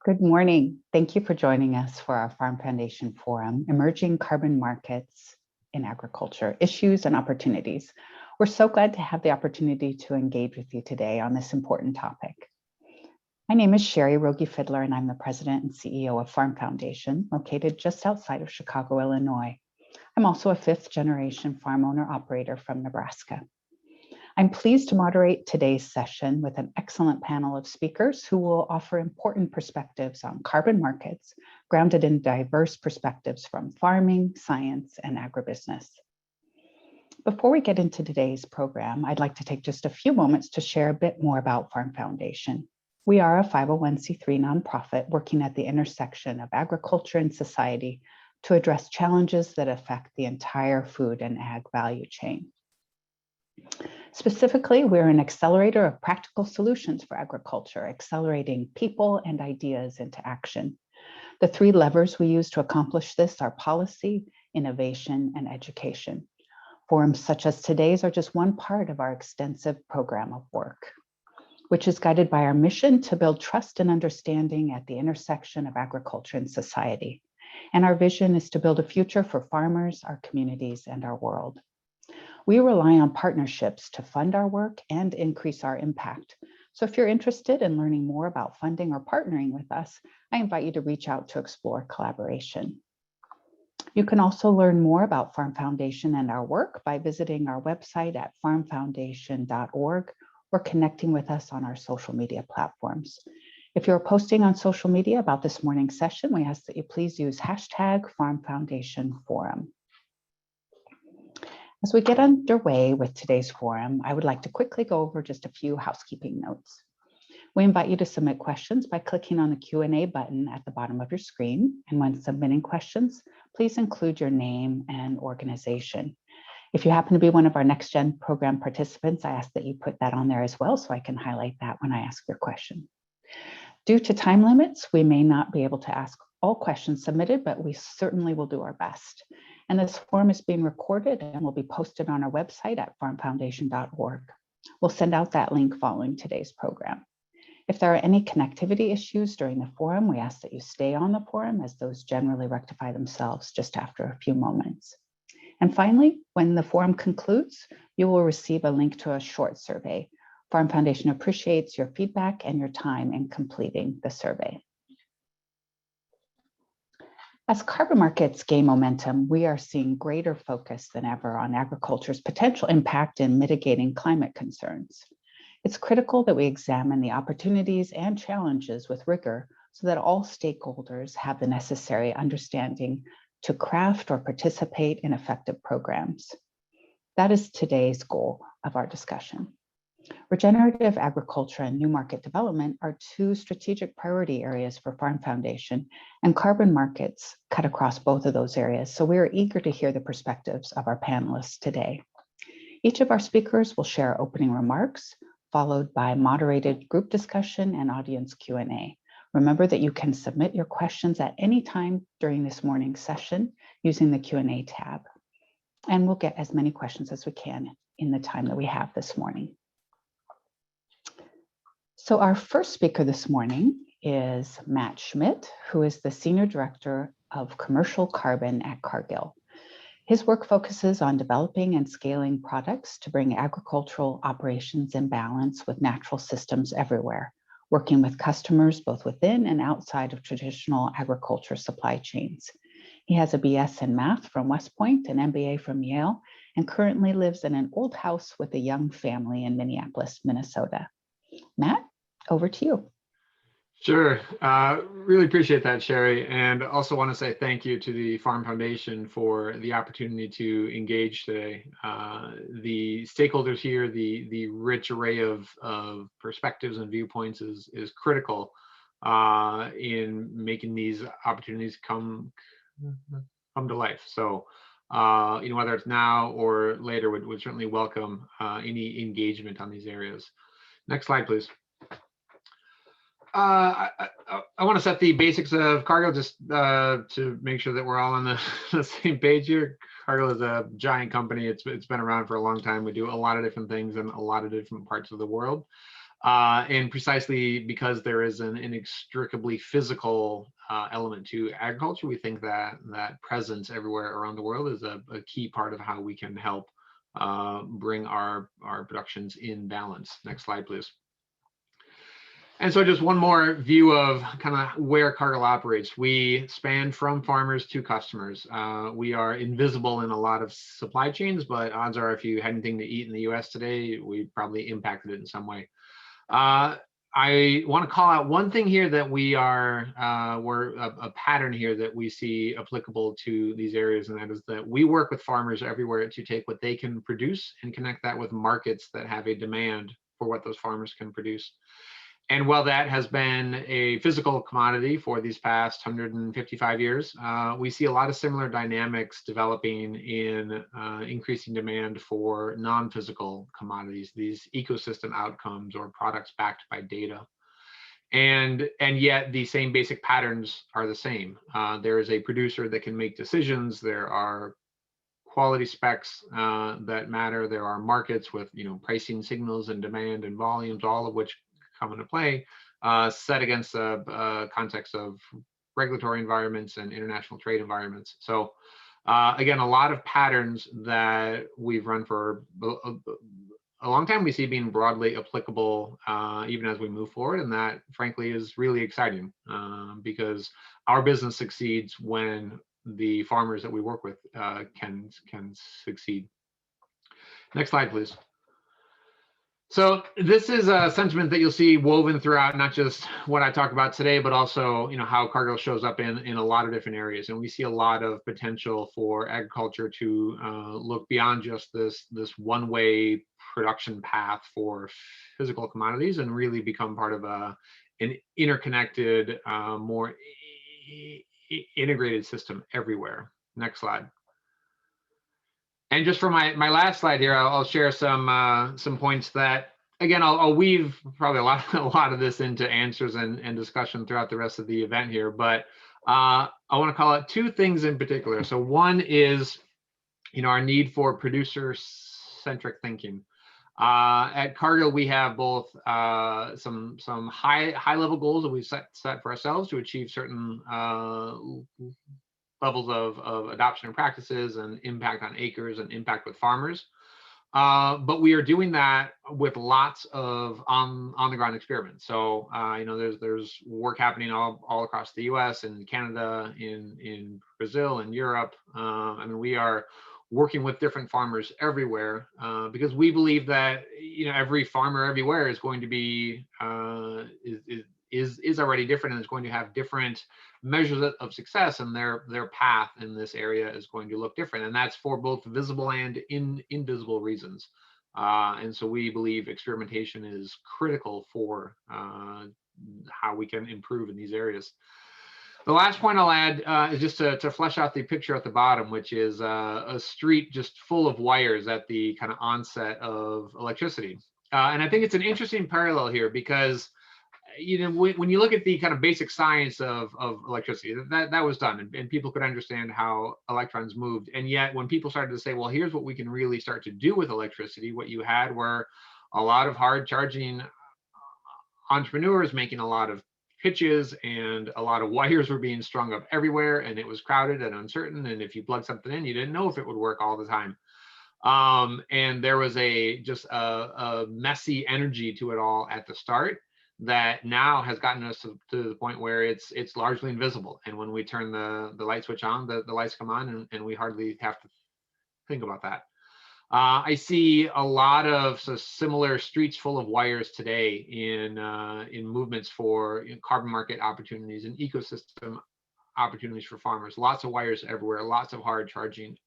Good morning. Thank you for joining us for our Farm Foundation Forum, Emerging Carbon Markets in Agriculture, Issues and Opportunities. We're so glad to have the opportunity to engage with you today on this important topic. My name is Shari Rogge-Fidler, and I'm the President and CEO of Farm Foundation, located just outside of Chicago, Illinois. I'm also a fifth-generation farm owner-operator from Nebraska. I'm pleased to moderate today's session with an excellent panel of speakers who will offer important perspectives on carbon markets, grounded in diverse perspectives from farming, science, and agribusiness. Before we get into today's program, I'd like to take just a few moments to share a bit more about Farm Foundation. We are a 501c3 nonprofit working at the intersection of agriculture and society to address challenges that affect the entire food and ag value chain. Specifically, we're an accelerator of practical solutions for agriculture, accelerating people and ideas into action. The three levers we use to accomplish this are policy, innovation, and education. Forums such as today's are just one part of our extensive program of work, which is guided by our mission to build trust and understanding at the intersection of agriculture and society. And our vision is to build a future for farmers, our communities, and our world. We rely on partnerships to fund our work and increase our impact. So if you're interested in learning more about funding or partnering with us, I invite you to reach out to explore collaboration. You can also learn more about Farm Foundation and our work by visiting our website at farmfoundation.org or connecting with us on our social media platforms. If you're posting on social media about this morning's session, we ask that you please use #FarmFoundationForum. As we get underway with today's forum, I would like to quickly go over just a few housekeeping notes. We invite you to submit questions by clicking on the Q&A button at the bottom of your screen. And when submitting questions, please include your name and organization. If you happen to be one of our Next Gen program participants, I ask that you put that on there as well so I can highlight that when I ask your question. Due to time limits, we may not be able to ask all questions submitted, but we certainly will do our best. And this forum is being recorded and will be posted on our website at farmfoundation.org. We'll send out that link following today's program. If there are any connectivity issues during the forum, we ask that you stay on the forum, as those generally rectify themselves just after a few moments. And finally, when the forum concludes, you will receive a link to a short survey. Farm Foundation appreciates your feedback and your time in completing the survey. As carbon markets gain momentum, we are seeing greater focus than ever on agriculture's potential impact in mitigating climate concerns. It's critical that we examine the opportunities and challenges with rigor so that all stakeholders have the necessary understanding to craft or participate in effective programs. That is today's goal of our discussion. Regenerative agriculture and new market development are two strategic priority areas for Farm Foundation, and carbon markets cut across both of those areas. So we are eager to hear the perspectives of our panelists today. Each of our speakers will share opening remarks, followed by moderated group discussion and audience Q&A. Remember that you can submit your questions at any time during this morning's session using the Q&A tab. And we'll get as many questions as we can in the time that we have this morning. So our first speaker this morning is Matt Schmitt, who is the Senior Director of Commercial Carbon at Cargill. His work focuses on developing and scaling products to bring agricultural operations in balance with natural systems everywhere, working with customers both within and outside of traditional agriculture supply chains. He has a BS in math from West Point, an MBA from Yale, and currently lives in an old house with a young family in Minneapolis, Minnesota. Matt, over to you. Sure. Really appreciate that, Shari. And also want to say thank you to the Farm Foundation for the opportunity to engage today. The stakeholders here, the rich array of perspectives and viewpoints is critical in making these opportunities come to life. So, whether it's now or later, would certainly welcome any engagement on these areas. Next slide, please. I want to set the basics of Cargill just to make sure that we're all on the same page here. Cargill is a giant company. It's been around for a long time. We do a lot of different things in a lot of different parts of the world. And precisely because there is an inextricably physical element to agriculture, we think that presence everywhere around the world is a key part of how we can help bring our productions in balance. Next slide, please. And so just one more view of kind of where Cargill operates. We span from farmers to customers. We are invisible in a lot of supply chains, but odds are if you had anything to eat in the US today, we probably impacted it in some way. I want to call out one thing here that we're a pattern here that we see applicable to these areas, and that is that we work with farmers everywhere to take what they can produce and connect that with markets that have a demand for what those farmers can produce. And while that has been a physical commodity for these past 155 years, we see a lot of similar dynamics developing in increasing demand for non-physical commodities, these ecosystem outcomes or products backed by data. And yet the same basic patterns are the same. There is a producer that can make decisions. There are quality specs that matter. There are markets with pricing signals and demand and volumes, all of which come into play, set against a context of regulatory environments and international trade environments. So again, a lot of patterns that we've run for a long time we see being broadly applicable even as we move forward, and that frankly is really exciting because our business succeeds when the farmers that we work with can succeed. Next slide, please. So this is a sentiment that you'll see woven throughout not just what I talk about today, but also how Cargill shows up in a lot of different areas. And we see a lot of potential for agriculture to look beyond just this one-way production path for physical commodities and really become part of an interconnected, more integrated system everywhere. Next slide. And just for my last slide here, I'll share some points that, again, I'll weave probably a lot of this into answers and discussion throughout the rest of the event here. But I want to call out two things in particular. So one is, our need for producer-centric thinking. At Cargill, we have both some high-level goals that we've set for ourselves to achieve certain levels of adoption and practices and impact on acres and impact with farmers. But we are doing that with lots of on-the-ground experiments. So, there's work happening all across the US and Canada, in Brazil and Europe. We are working with different farmers everywhere because we believe that, every farmer everywhere is going to be, is already different and is going to have different measures of success, and their path in this area is going to look different, and that's for both visible and invisible reasons. And so we believe experimentation is critical for how we can improve in these areas. The last point I'll add is just to flesh out the picture at the bottom, which is a street just full of wires at the kind of onset of electricity. And I think it's an interesting parallel here because when you look at the kind of basic science of electricity, that was done, and people could understand how electrons moved. And yet when people started to say, well, here's what we can really start to do with electricity, what you had were a lot of hard charging entrepreneurs making a lot of pitches, and a lot of wires were being strung up everywhere, and it was crowded and uncertain. And if you plug something in, you didn't know if it would work all the time. And there was just a messy energy to it all at the start that now has gotten us to the point where it's largely invisible. And when we turn the light switch on, the lights come on, and we hardly have to think about that. I see a lot of similar streets full of wires today in movements for carbon market opportunities and ecosystem opportunities for farmers. Lots of wires everywhere, lots of hard charging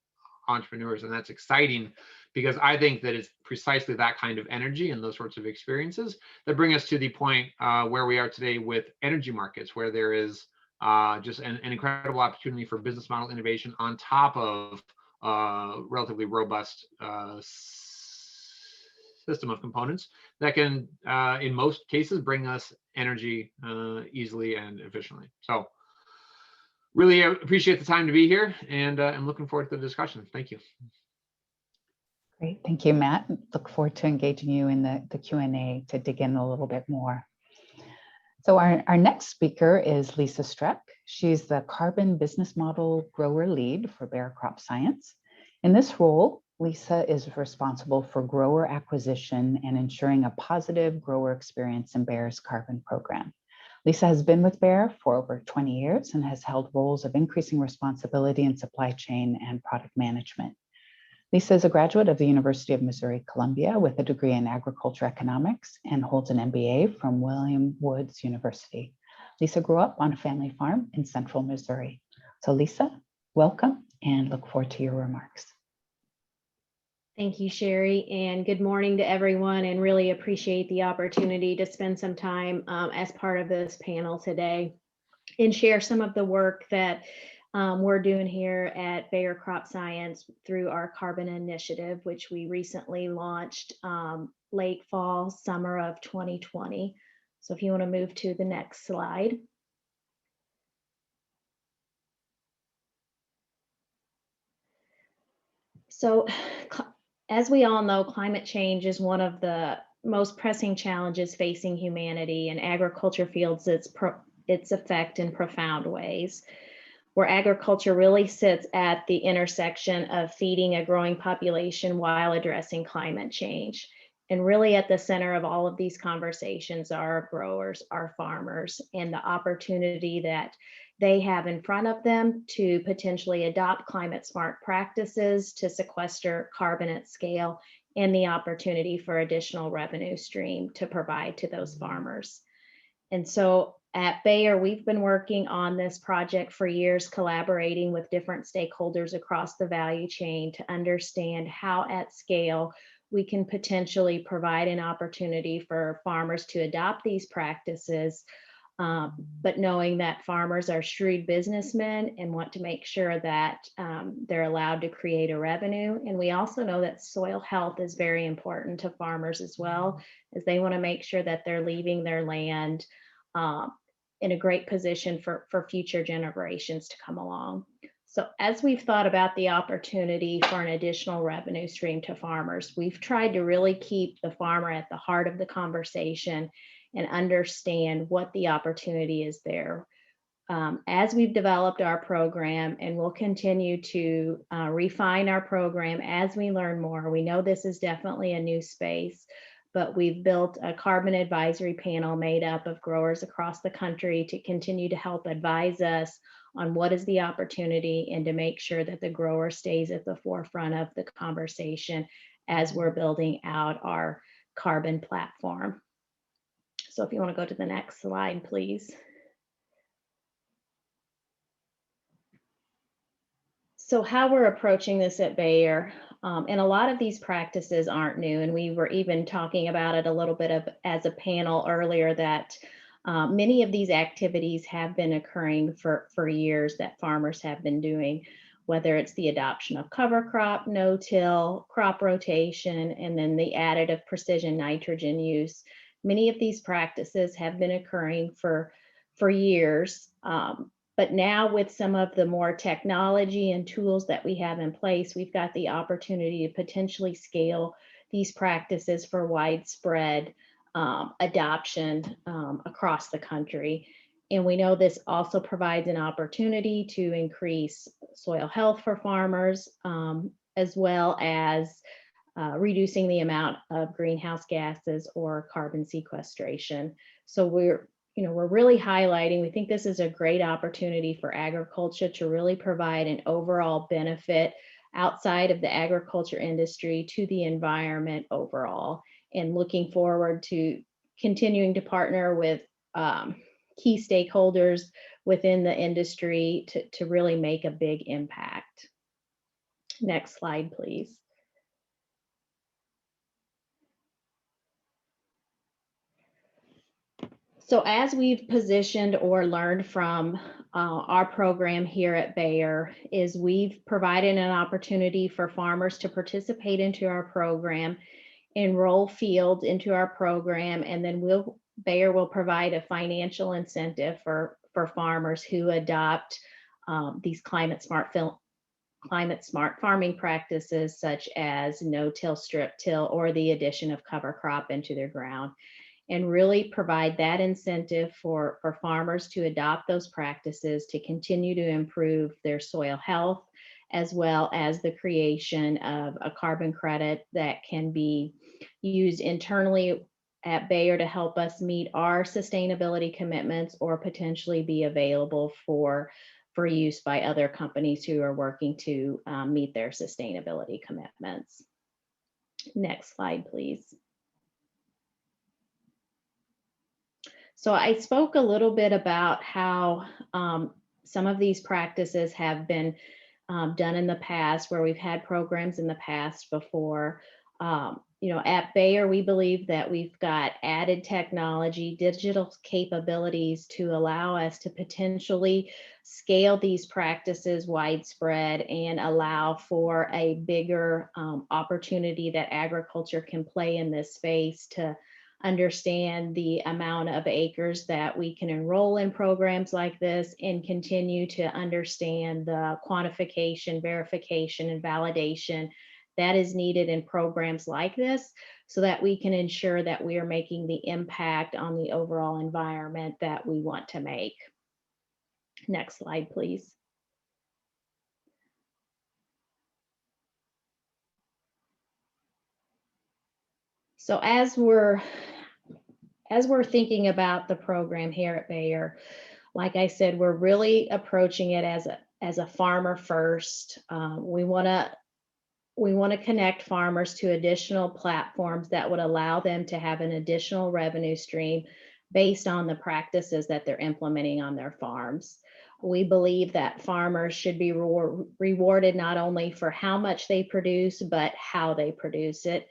entrepreneurs, and that's exciting because I think that it's precisely that kind of energy and those sorts of experiences that bring us to the point where we are today with energy markets, where there is just an incredible opportunity for business model innovation on top of relatively robust system of components that can, in most cases, bring us energy easily and efficiently. So really appreciate the time to be here, and I'm looking forward to the discussion. Thank you. Great, thank you, Matt. Look forward to engaging you in the Q&A to dig in a little bit more. So our next speaker is Lisa Streck. She's the Carbon Business Model Grower Lead for Bayer Crop Science. In this role, Lisa is responsible for grower acquisition and ensuring a positive grower experience in Bayer's carbon program. Lisa has been with Bayer for over 20 years and has held roles of increasing responsibility in supply chain and product management. Lisa is a graduate of the University of Missouri-Columbia with a degree in agriculture economics and holds an MBA from William Woods University. Lisa grew up on a family farm in central Missouri. So Lisa, welcome and look forward to your remarks. Thank you, Shari, and good morning to everyone, and really appreciate the opportunity to spend some time as part of this panel today and share some of the work that we're doing here at Bayer Crop Science through our carbon initiative, which we recently launched late fall, summer of 2020. So if you want to move to the next slide. So as we all know, climate change is one of the most pressing challenges facing humanity, and agriculture feels its effect in profound ways, where agriculture really sits at the intersection of feeding a growing population while addressing climate change. And really at the center of all of these conversations are our growers, our farmers, and the opportunity that they have in front of them to potentially adopt climate smart practices to sequester carbon at scale, and the opportunity for additional revenue stream to provide to those farmers. And so at Bayer, we've been working on this project for years, collaborating with different stakeholders across the value chain to understand how at scale we can potentially provide an opportunity for farmers to adopt these practices, but knowing that farmers are shrewd businessmen and want to make sure that they're allowed to create a revenue. And we also know that soil health is very important to farmers as well, as they want to make sure that they're leaving their land in a great position for future generations to come along. So as we've thought about the opportunity for an additional revenue stream to farmers, we've tried to really keep the farmer at the heart of the conversation and understand what the opportunity is there. As we've developed our program, and we'll continue to refine our program as we learn more. We know this is definitely a new space, but we've built a carbon advisory panel made up of growers across the country to continue to help advise us on what is the opportunity and to make sure that the grower stays at the forefront of the conversation as we're building out our carbon platform. So if you want to go to the next slide, please. So how we're approaching this at Bayer, and a lot of these practices aren't new, and we were even talking about it a little bit as a panel earlier, that many of these activities have been occurring for years that farmers have been doing, whether it's the adoption of cover crop, no-till, crop rotation, and then the additive precision nitrogen use. Many of these practices have been occurring for years, but now with some of the more technology and tools that we have in place, we've got the opportunity to potentially scale these practices for widespread adoption across the country. And we know this also provides an opportunity to increase soil health for farmers, as well as reducing the amount of greenhouse gases or carbon sequestration. So we're really highlighting, we think this is a great opportunity for agriculture to really provide an overall benefit outside of the agriculture industry to the environment overall, and looking forward to continuing to partner with key stakeholders within the industry to really make a big impact. Next slide, please. So as we've positioned or learned from our program here at Bayer, is we've provided an opportunity for farmers to participate into our program enroll fields into our program, and then Bayer will provide a financial incentive for farmers who adopt these climate smart farming practices, such as no-till, strip till, or the addition of cover crop into their ground, and really provide that incentive for farmers to adopt those practices to continue to improve their soil health, as well as the creation of a carbon credit that can be used internally at Bayer to help us meet our sustainability commitments, or potentially be available for use by other companies who are working to meet their sustainability commitments. Next slide, please. So I spoke a little bit about how some of these practices have been done in the past, where we've had programs in the past before. At Bayer, we believe that we've got added technology, digital capabilities to allow us to potentially scale these practices widespread and allow for a bigger opportunity that agriculture can play in this space, to understand the amount of acres that we can enroll in programs like this, and continue to understand the quantification, verification, and validation that is needed in programs like this, so that we can ensure that we are making the impact on the overall environment that we want to make. Next slide, please. So as we're thinking about the program here at Bayer, like I said, we're really approaching it as a farmer first. We want to connect farmers to additional platforms that would allow them to have an additional revenue stream based on the practices that they're implementing on their farms. We believe that farmers should be rewarded not only for how much they produce, but how they produce it.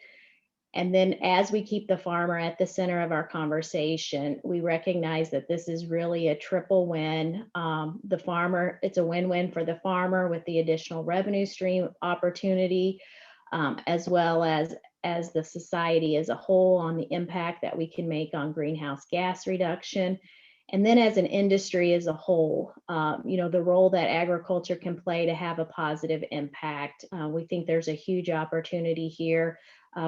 And then as we keep the farmer at the center of our conversation, we recognize that this is really a triple win. The farmer, it's a win-win for the farmer with the additional revenue stream opportunity, as well as the society as a whole on the impact that we can make on greenhouse gas reduction. And then as an industry as a whole, the role that agriculture can play to have a positive impact. We think there's a huge opportunity here.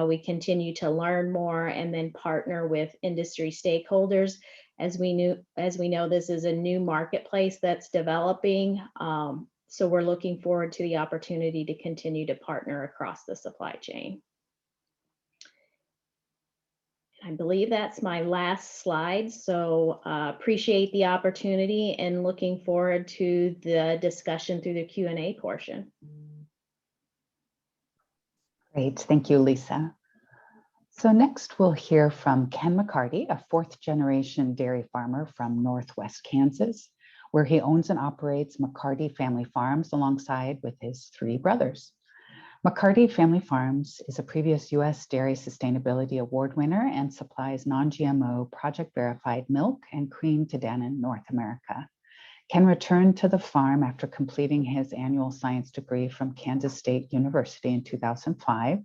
We continue to learn more and then partner with industry stakeholders. As we know, this is a new marketplace that's developing. So we're looking forward to the opportunity to continue to partner across the supply chain. I believe that's my last slide. So appreciate the opportunity and looking forward to the discussion through the Q&A portion. Great, thank you, Lisa. So next we'll hear from Ken McCarty, a fourth-generation dairy farmer from Northwest Kansas, where he owns and operates McCarty Family Farms alongside with his three brothers. McCarty Family Farms is a previous U.S. Dairy Sustainability Award winner and supplies non-GMO project-verified milk and cream to Dannon, North America. Ken returned to the farm after completing his annual science degree from Kansas State University in 2005,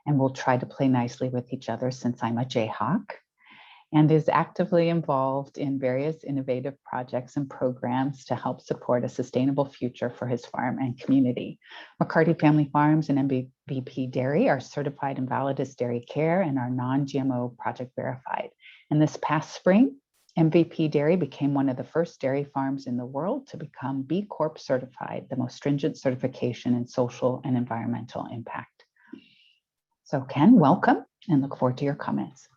and will try to play nicely with each other since I'm a Jayhawk, and is actively involved in various innovative projects and programs to help support a sustainable future for his farm and community. McCarty Family Farms and MVP Dairy are certified in Validus Dairy Care and are non-GMO project verified. And this past spring, MVP Dairy became one of the first dairy farms in the world to become B Corp certified, the most stringent certification in social and environmental impact. So Ken, welcome, and look forward to your comments.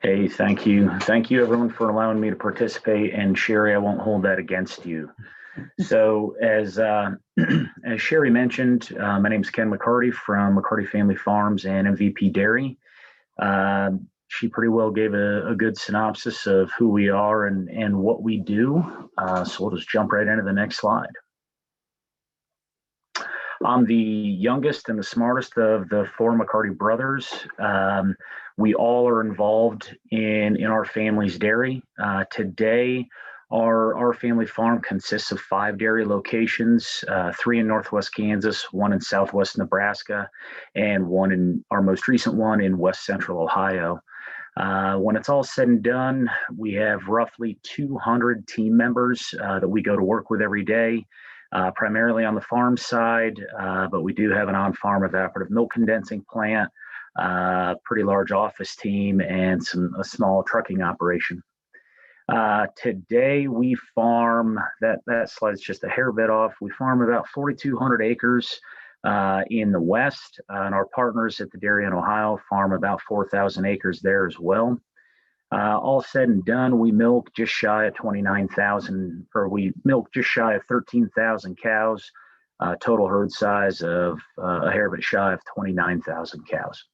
Hey, thank you. Thank you everyone for allowing me to participate, and Shari, I won't hold that against you. So as Shari mentioned, my name is Ken McCarty from McCarty Family Farms and MVP Dairy. She pretty well gave a good synopsis of who we are and what we do. So we'll just jump right into the next slide. I'm the youngest and the smartest of the four McCarty brothers. We all are involved in our family's dairy. Today, Our family farm consists of 5 dairy locations, 3 in Northwest Kansas, 1 in Southwest Nebraska, and 1 in our most recent one in West Central Ohio. When it's all said and done, we have roughly 200 team members that we go to work with every day, primarily on the farm side, but we do have an on-farm evaporative milk condensing plant, pretty large office team, and a small trucking operation. Today we farm, that slide's just a hair bit off, we farm about 4,200 acres in the West, and our partners at the dairy in Ohio farm about 4,000 acres there as well. All said and done, we milk just shy of 29,000, or we milk just shy of 13,000 cows, total herd size of a hair bit shy of 29,000 cows.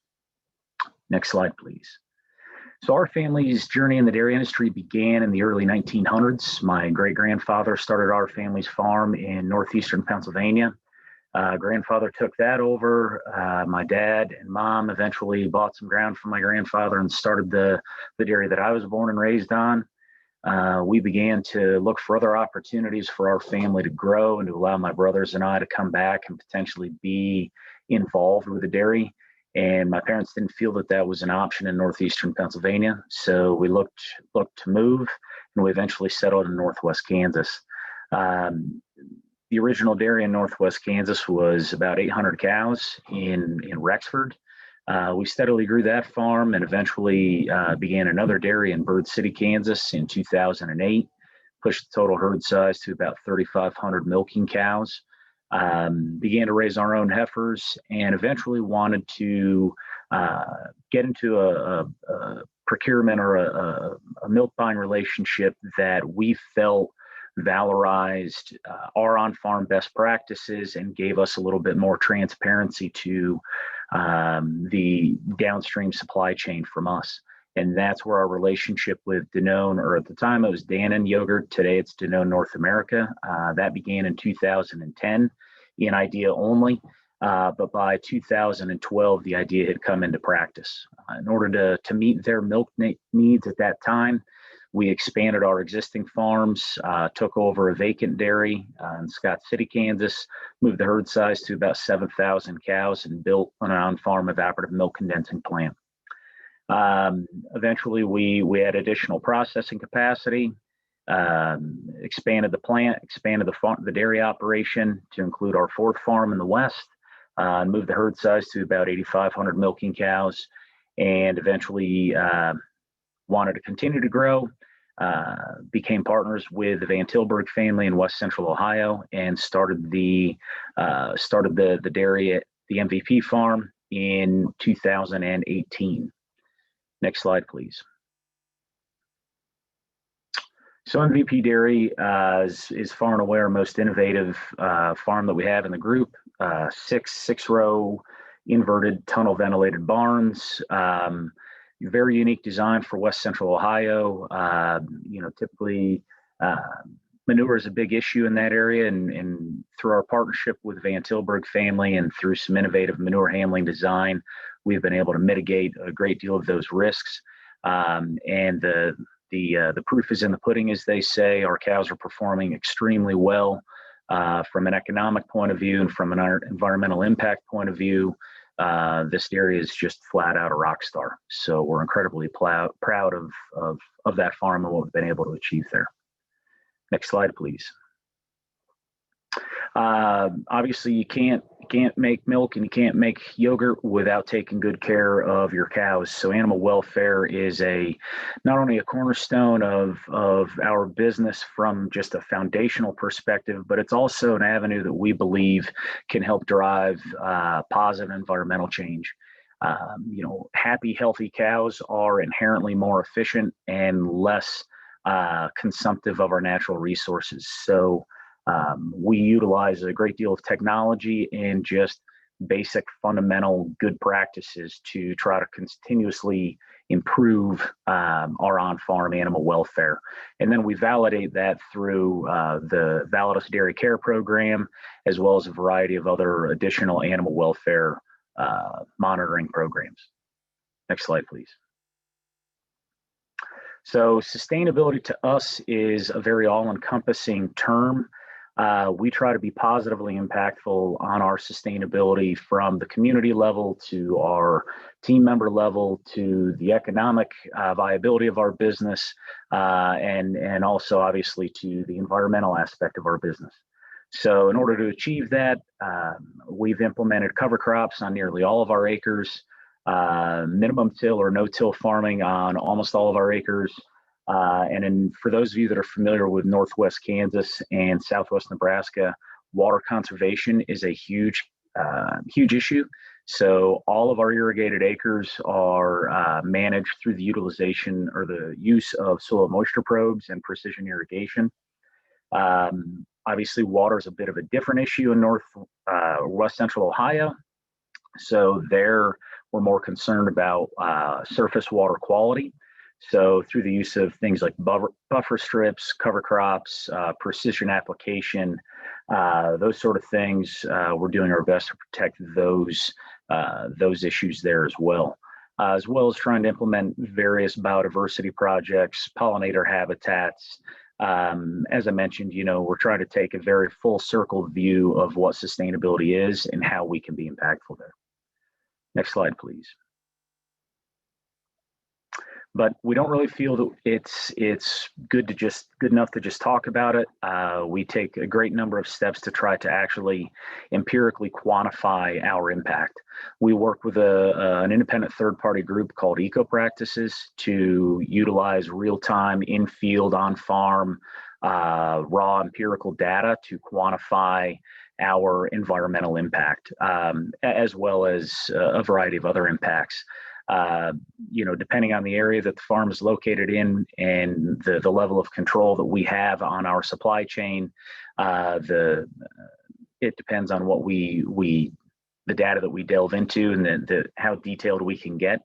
Next slide, please. So our family's journey in the dairy industry began in the early 1900s. My great-grandfather started our family's farm in northeastern Pennsylvania. Grandfather took that over. My dad and mom eventually bought some ground from my grandfather and started the dairy that I was born and raised on. We began to look for other opportunities for our family to grow and to allow my brothers and I to come back and potentially be involved with the dairy. And my parents didn't feel that that was an option in northeastern Pennsylvania. So we looked to move, and we eventually settled in northwest Kansas. The original dairy in northwest Kansas was about 800 cows in Rexford. We steadily grew that farm and eventually began another dairy in Bird City, Kansas in 2008, pushed the total herd size to about 3,500 milking cows. Began to raise our own heifers, and eventually wanted to get into a procurement or a milk buying relationship that we felt valorized our on-farm best practices and gave us a little bit more transparency to the downstream supply chain from us. And that's where our relationship with Danone, or at the time it was Dannon Yogurt, today it's Danone North America, that began in 2010 in idea only, but by 2012 the idea had come into practice. In order to meet their milk needs at that time, we expanded our existing farms, took over a vacant dairy in Scott City, Kansas, moved the herd size to about 7,000 cows, and built an on-farm evaporative milk condensing plant. Eventually, we had additional processing capacity, expanded the plant, expanded the dairy operation to include our 4th farm in the West, and moved the herd size to about 8,500 milking cows, and eventually wanted to continue to grow. Became partners with the Van Tilburg family in West Central Ohio, and started the dairy at the MVP farm in 2018. Next slide, please. So MVP Dairy is far and away our most innovative farm that we have in the group. 6 row inverted tunnel ventilated barns. Very unique design for West Central Ohio. Typically manure is a big issue in that area, and through our partnership with the Van Tilburg family and through some innovative manure handling design, we've been able to mitigate a great deal of those risks. And the proof is in the pudding, as they say. Our cows are performing extremely well from an economic point of view, and from an environmental impact point of view. This dairy is just flat out a rock star. So we're incredibly proud of that farm and what we've been able to achieve there. Next slide, please. Obviously, you can't make milk and you can't make yogurt without taking good care of your cows. So animal welfare is not only a cornerstone of our business from just a foundational perspective, but it's also an avenue that we believe can help drive positive environmental change. Happy, healthy cows are inherently more efficient and less consumptive of our natural resources. So we utilize a great deal of technology and just basic fundamental good practices to try to continuously improve our on-farm animal welfare. And then we validate that through the Validus Dairy Care Program, as well as a variety of other additional animal welfare monitoring programs. Next slide, please. So sustainability to us is a very all-encompassing term. We try to be positively impactful on our sustainability from the community level to our team member level to the economic viability of our business, and also obviously to the environmental aspect of our business. So in order to achieve that, we've implemented cover crops on nearly all of our acres, minimum till or no-till farming on almost all of our acres. For those of you that are familiar with Northwest Kansas and Southwest Nebraska, water conservation is a huge issue. So all of our irrigated acres are managed through the utilization or the use of soil moisture probes and precision irrigation. Obviously, water is a bit of a different issue in west central Ohio. So there, we're more concerned about surface water quality. So through the use of things like buffer strips, cover crops, precision application, those sort of things, we're doing our best to protect those issues there as well as trying to implement various biodiversity projects, pollinator habitats. As I mentioned, we're trying to take a very full circle view of what sustainability is and how we can be impactful there. Next slide, please. But we don't really feel that it's good enough to just talk about it. We take a great number of steps to try to actually empirically quantify our impact. We work with an independent third-party group called Eco Practices to utilize real-time, in-field, on-farm, raw empirical data to quantify our environmental impact, as well as a variety of other impacts. Depending on the area that the farm is located in and the level of control that we have on our supply chain, it depends on what the data that we delve into and how detailed we can get.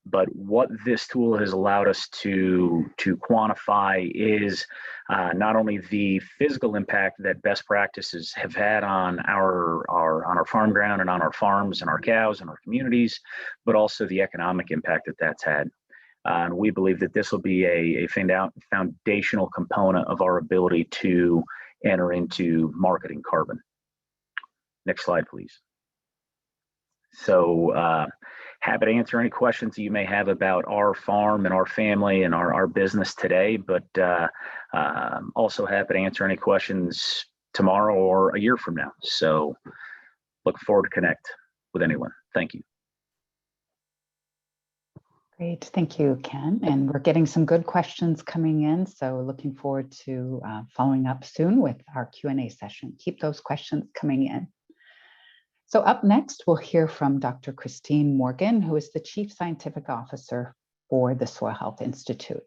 But what this tool has allowed us to quantify is not only the physical impact that best practices have had on our farm ground and on our farms and our cows and our communities, but also the economic impact that that's had. And we believe that this will be a foundational component of our ability to enter into marketing carbon. Next slide, please. So happy to answer any questions that you may have about our farm and our family and our business today, but also happy to answer any questions tomorrow or a year from now. So look forward to connect with anyone. Thank you. Great, thank you, Ken. And we're getting some good questions coming in, so looking forward to following up soon with our Q&A session. Keep those questions coming in. So up next, we'll hear from Dr. Cristine Morgan, who is the Chief Scientific Officer for the Soil Health Institute.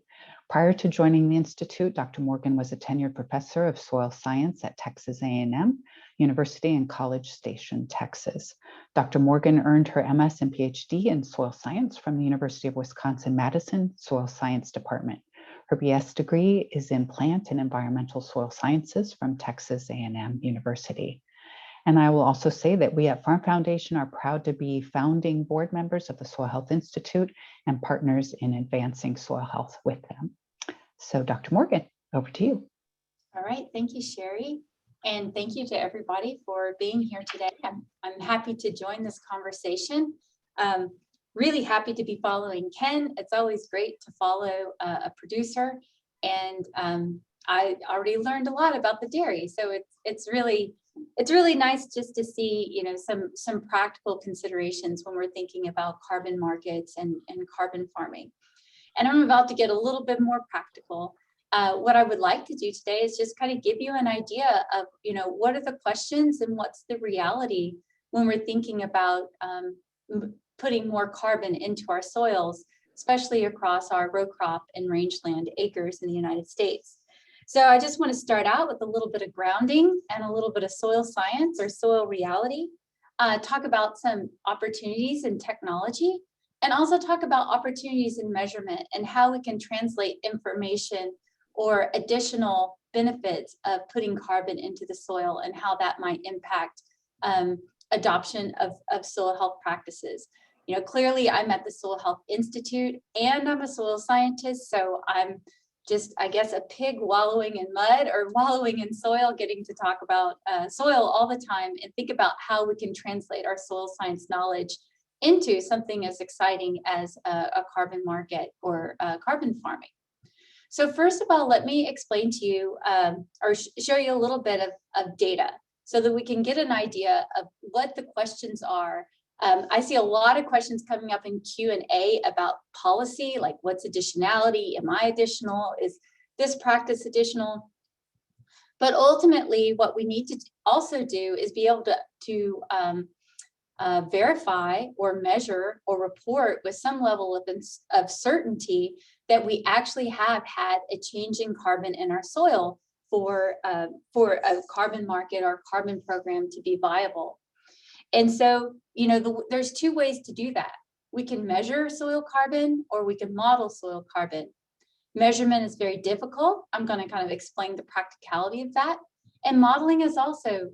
Prior to joining the Institute, Dr. Morgan was a tenured professor of soil science at Texas A&M University in College Station, Texas. Dr. Morgan earned her MS and PhD in soil science from the University of Wisconsin-Madison Soil Science Department. Her BS degree is in plant and environmental soil sciences from Texas A&M University. And I will also say that we at Farm Foundation are proud to be founding board members of the Soil Health Institute and partners in advancing soil health with them. So Dr. Morgan, over to you. All right, thank you, Shari. And thank you to everybody for being here today. I'm happy to join this conversation. Really happy to be following Ken. It's always great to follow a producer. And I already learned a lot about the dairy. So it's really nice just to see, some practical considerations when we're thinking about carbon markets and carbon farming. And I'm about to get a little bit more practical. What I would like to do today is just kind of give you an idea of, what are the questions and what's the reality when we're thinking about putting more carbon into our soils, especially across our row crop and rangeland acres in the United States. So I just want to start out with a little bit of grounding and a little bit of soil science or soil reality, talk about some opportunities in technology, and also talk about opportunities in measurement and how we can translate information or additional benefits of putting carbon into the soil and how that might impact adoption of soil health practices. clearly I'm at the Soil Health Institute and I'm a soil scientist, so I'm just, I guess, a pig wallowing in mud or wallowing in soil, getting to talk about soil all the time and think about how we can translate our soil science knowledge into something as exciting as a carbon market or carbon farming. So first of all, let me explain to you or show you a little bit of data so that we can get an idea of what the questions are. I see a lot of questions coming up in Q&A about policy, like what's additionality? Am I additional? Is this practice additional? But ultimately, what we need to also do is be able to verify or measure or report with some level of certainty that we actually have had a change in carbon in our soil for a carbon market or carbon program to be viable. And so, there's two ways to do that. We can measure soil carbon or we can model soil carbon. Measurement is very difficult. I'm going to kind of explain the practicality of that. And modeling is also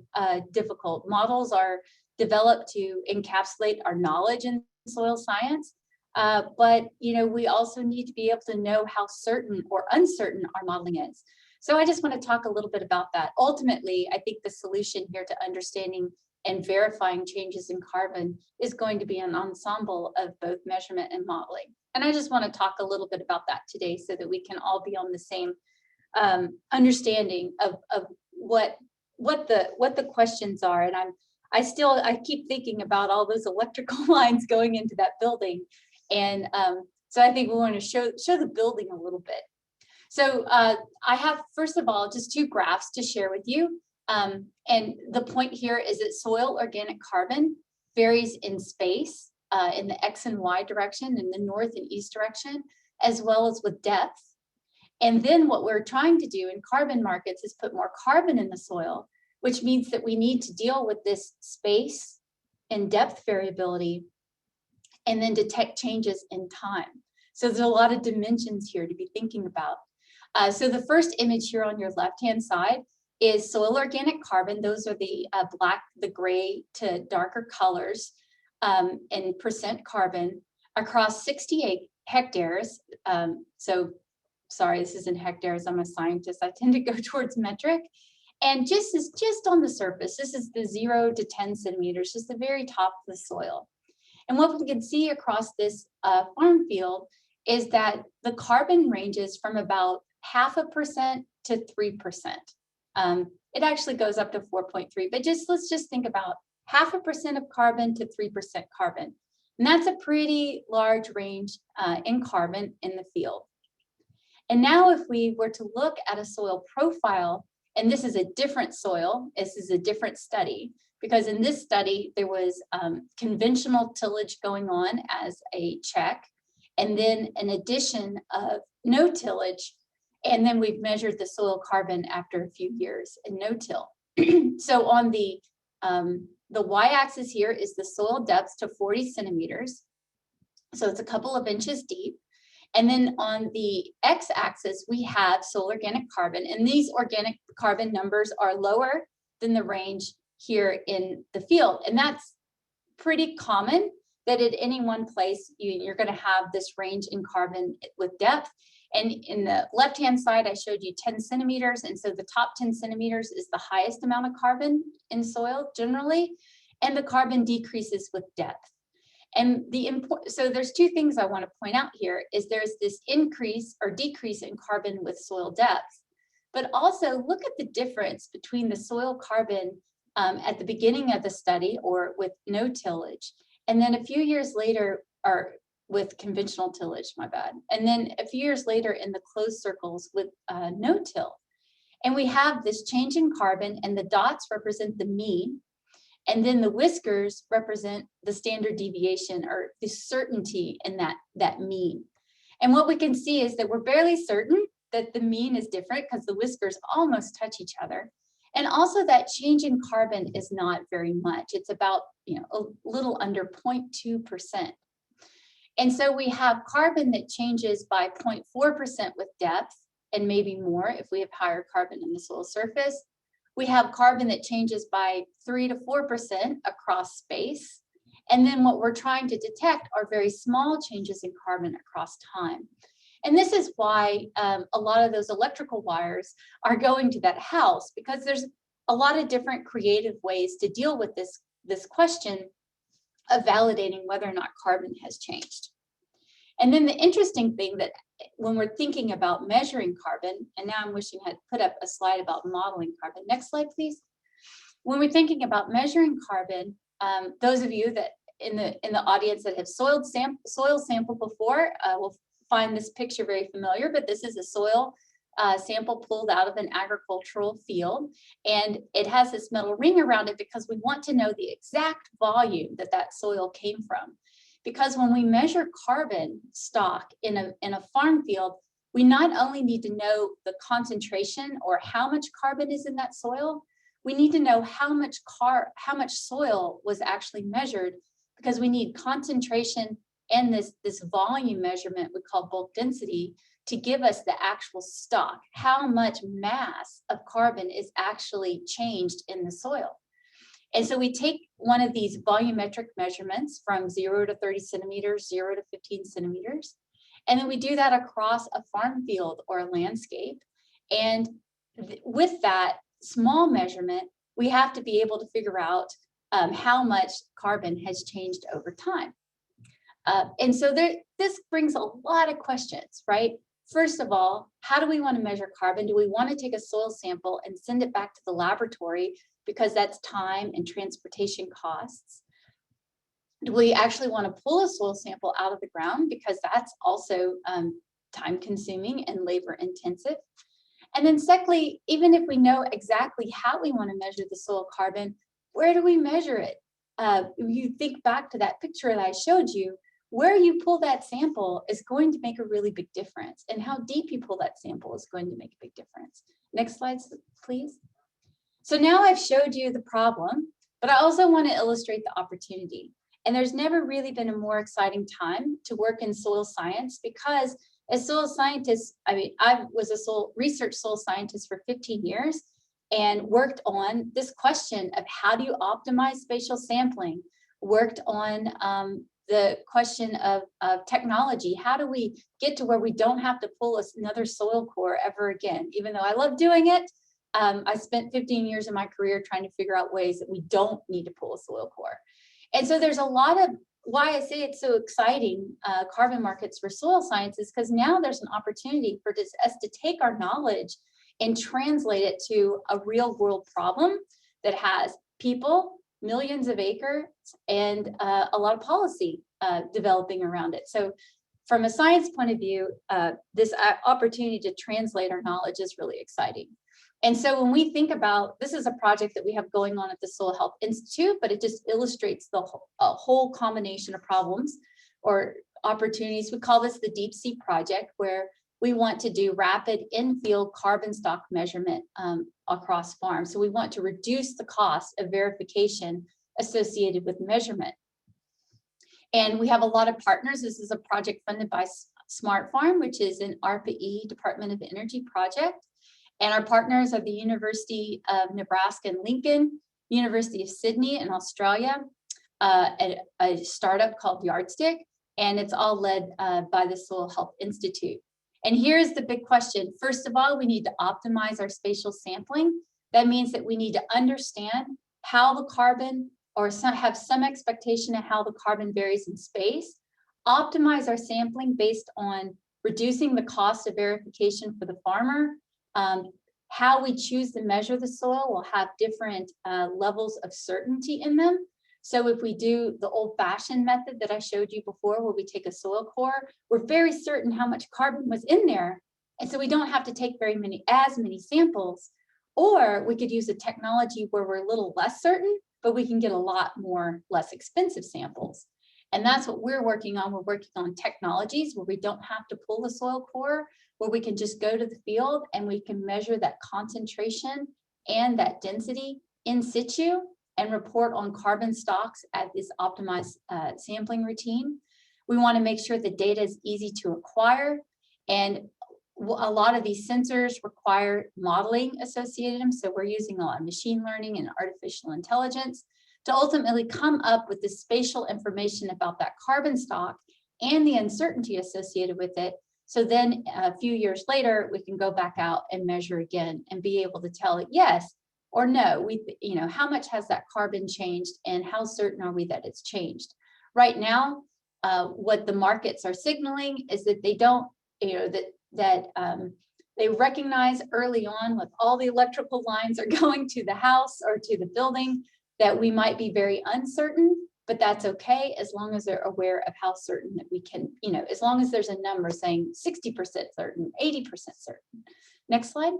difficult. Models are developed to encapsulate our knowledge in soil science. But we also need to be able to know how certain or uncertain our modeling is. So I just want to talk a little bit about that. Ultimately, I think the solution here to understanding and verifying changes in carbon is going to be an ensemble of both measurement and modeling. And I just want to talk a little bit about that today so that we can all be on the same understanding of what the questions are. And I keep thinking about all those electrical lines going into that building. And so I think we want to show the building a little bit. So I have, first of all, just two graphs to share with you. And the point here is that soil organic carbon varies in space in the X and Y direction, in the north and east direction, as well as with depth. And then what we're trying to do in carbon markets is put more carbon in the soil, which means that we need to deal with this space and depth variability and then detect changes in time. So there's a lot of dimensions here to be thinking about. So the first image here on your left-hand side is soil organic carbon. Those are the black, the gray to darker colors in percent carbon across 68 hectares. So sorry, this is in hectares. I'm a scientist. I tend to go towards metric. And just on the surface, this is the 0 to 10 centimeters, just the very top of the soil. And what we can see across this farm field is that the carbon ranges from about 0.5% to 3%. It actually goes up to 4.3, but let's just think about 0.5% of carbon to 3% carbon. And that's a pretty large range in carbon in the field. And now if we were to look at a soil profile, and this is a different soil, this is a different study, because in this study, there was conventional tillage going on as a check, and then an addition of no tillage. And then we've measured the soil carbon after a few years in no-till. So on the y-axis here is the soil depth to 40 centimeters. So it's a couple of inches deep. And then on the x-axis, we have soil organic carbon. And these organic carbon numbers are lower than the range here in the field. And that's pretty common that at any one place, you're going to have this range in carbon with depth. And in the left-hand side, I showed you 10 centimeters. And so the top 10 centimeters is the highest amount of carbon in soil generally, and the carbon decreases with depth. And so there's two things I want to point out here is there's this increase or decrease in carbon with soil depth, but also look at the difference between the soil carbon at the beginning of the study or with no tillage, and then a few years later, or with conventional tillage, my bad. And then a few years later in the closed circles with no-till. And we have this change in carbon, and the dots represent the mean. And then the whiskers represent the standard deviation or the certainty in that mean. And what we can see is that we're barely certain that the mean is different because the whiskers almost touch each other. And also that change in carbon is not very much. It's about a little under 0.2%. And so we have carbon that changes by 0.4% with depth, and maybe more if we have higher carbon in the soil surface. We have carbon that changes by 3 to 4% across space. And then what we're trying to detect are very small changes in carbon across time. And this is why a lot of those electrical wires are going to that house, because there's a lot of different creative ways to deal with this question of validating whether or not carbon has changed. And then the interesting thing that when we're thinking about measuring carbon, and now I'm wishing I had put up a slide about modeling carbon. Next slide, please. When we're thinking about measuring carbon, those of you that in the audience that have soil sample before will find this picture very familiar, but this is a soil sample pulled out of an agricultural field, and it has this metal ring around it because we want to know the exact volume that soil came from. Because when we measure carbon stock in a farm field, we not only need to know the concentration or how much carbon is in that soil, we need to know how much soil was actually measured, because we need concentration and this volume measurement we call bulk density to give us the actual stock, how much mass of carbon is actually changed in the soil. And so we take one of these volumetric measurements from 0 to 30 centimeters, 0 to 15 centimeters, and then we do that across a farm field or a landscape. And with that small measurement, we have to be able to figure out how much carbon has changed over time. And so this brings a lot of questions, right? First of all, how do we want to measure carbon? Do we want to take a soil sample and send it back to the laboratory because that's time and transportation costs? Do we actually want to pull a soil sample out of the ground, because that's also time consuming and labor intensive? And then secondly, even if we know exactly how we want to measure the soil carbon, where do we measure it? If you think back to that picture that I showed you, where you pull that sample is going to make a really big difference, and how deep you pull that sample is going to make a big difference. Next slide, please. So now I've showed you the problem, but I also want to illustrate the opportunity. And there's never really been a more exciting time to work in soil science, because as soil scientists, I was a research soil scientist for 15 years and worked on this question of how do you optimize spatial sampling, worked on the question of technology. How do we get to where we don't have to pull another soil core ever again? Even though I love doing it, I spent 15 years of my career trying to figure out ways that we don't need to pull a soil core. And so there's a lot of why I say it's so exciting, carbon markets for soil science, is because now there's an opportunity for us to take our knowledge and translate it to a real world problem that has people, millions of acres, and a lot of policy developing around it. So from a science point of view, this opportunity to translate our knowledge is really exciting. And so when we think about, this is a project that we have going on at the Soil Health Institute, but it just illustrates the whole combination of problems or opportunities. We call this the Deep Sea Project, where we want to do rapid in-field carbon stock measurement across farms. So we want to reduce the cost of verification associated with measurement. And we have a lot of partners. This is a project funded by Smart Farm, which is an ARPA-E Department of Energy project. And our partners are the University of Nebraska and Lincoln, University of Sydney in Australia, a startup called Yardstick, and it's all led by the Soil Health Institute. And here's the big question. First of all, we need to optimize our spatial sampling. That means that we need to understand how the carbon, or have some expectation of how the carbon varies in space, optimize our sampling based on reducing the cost of verification for the farmer. How we choose to measure the soil will have different levels of certainty in them. So if we do the old-fashioned method that I showed you before, where we take a soil core, we're very certain how much carbon was in there. And so we don't have to take as many samples. Or we could use a technology where we're a little less certain, but we can get a lot more less expensive samples. And that's what we're working on. We're working on technologies where we don't have to pull the soil core, where we can just go to the field and we can measure that concentration and that density in situ and report on carbon stocks at this optimized sampling routine. We want to make sure the data is easy to acquire, and a lot of these sensors require modeling associated them. So we're using a lot of machine learning and artificial intelligence to ultimately come up with the spatial information about that carbon stock and the uncertainty associated with it. So then a few years later, we can go back out and measure again and be able to tell it yes or no. How much has that carbon changed and how certain are we that it's changed? Right now, what the markets are signaling is that they don't, they recognize early on with all the electrical lines are going to the house or to the building that we might be very uncertain, but that's okay as long as they're aware of how certain that we can, as long as there's a number saying 60% certain, 80% certain. Next slide.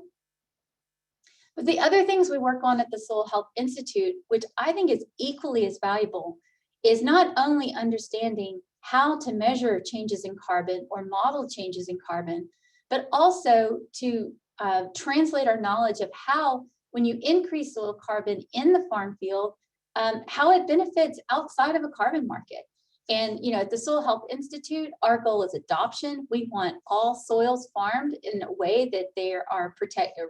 But the other things we work on at the Soil Health Institute, which I think is equally as valuable, is not only understanding how to measure changes in carbon or model changes in carbon, but also to translate our knowledge of how, when you increase soil carbon in the farm field, how it benefits outside of a carbon market. And at the Soil Health Institute, our goal is adoption. We want all soils farmed in a way that they are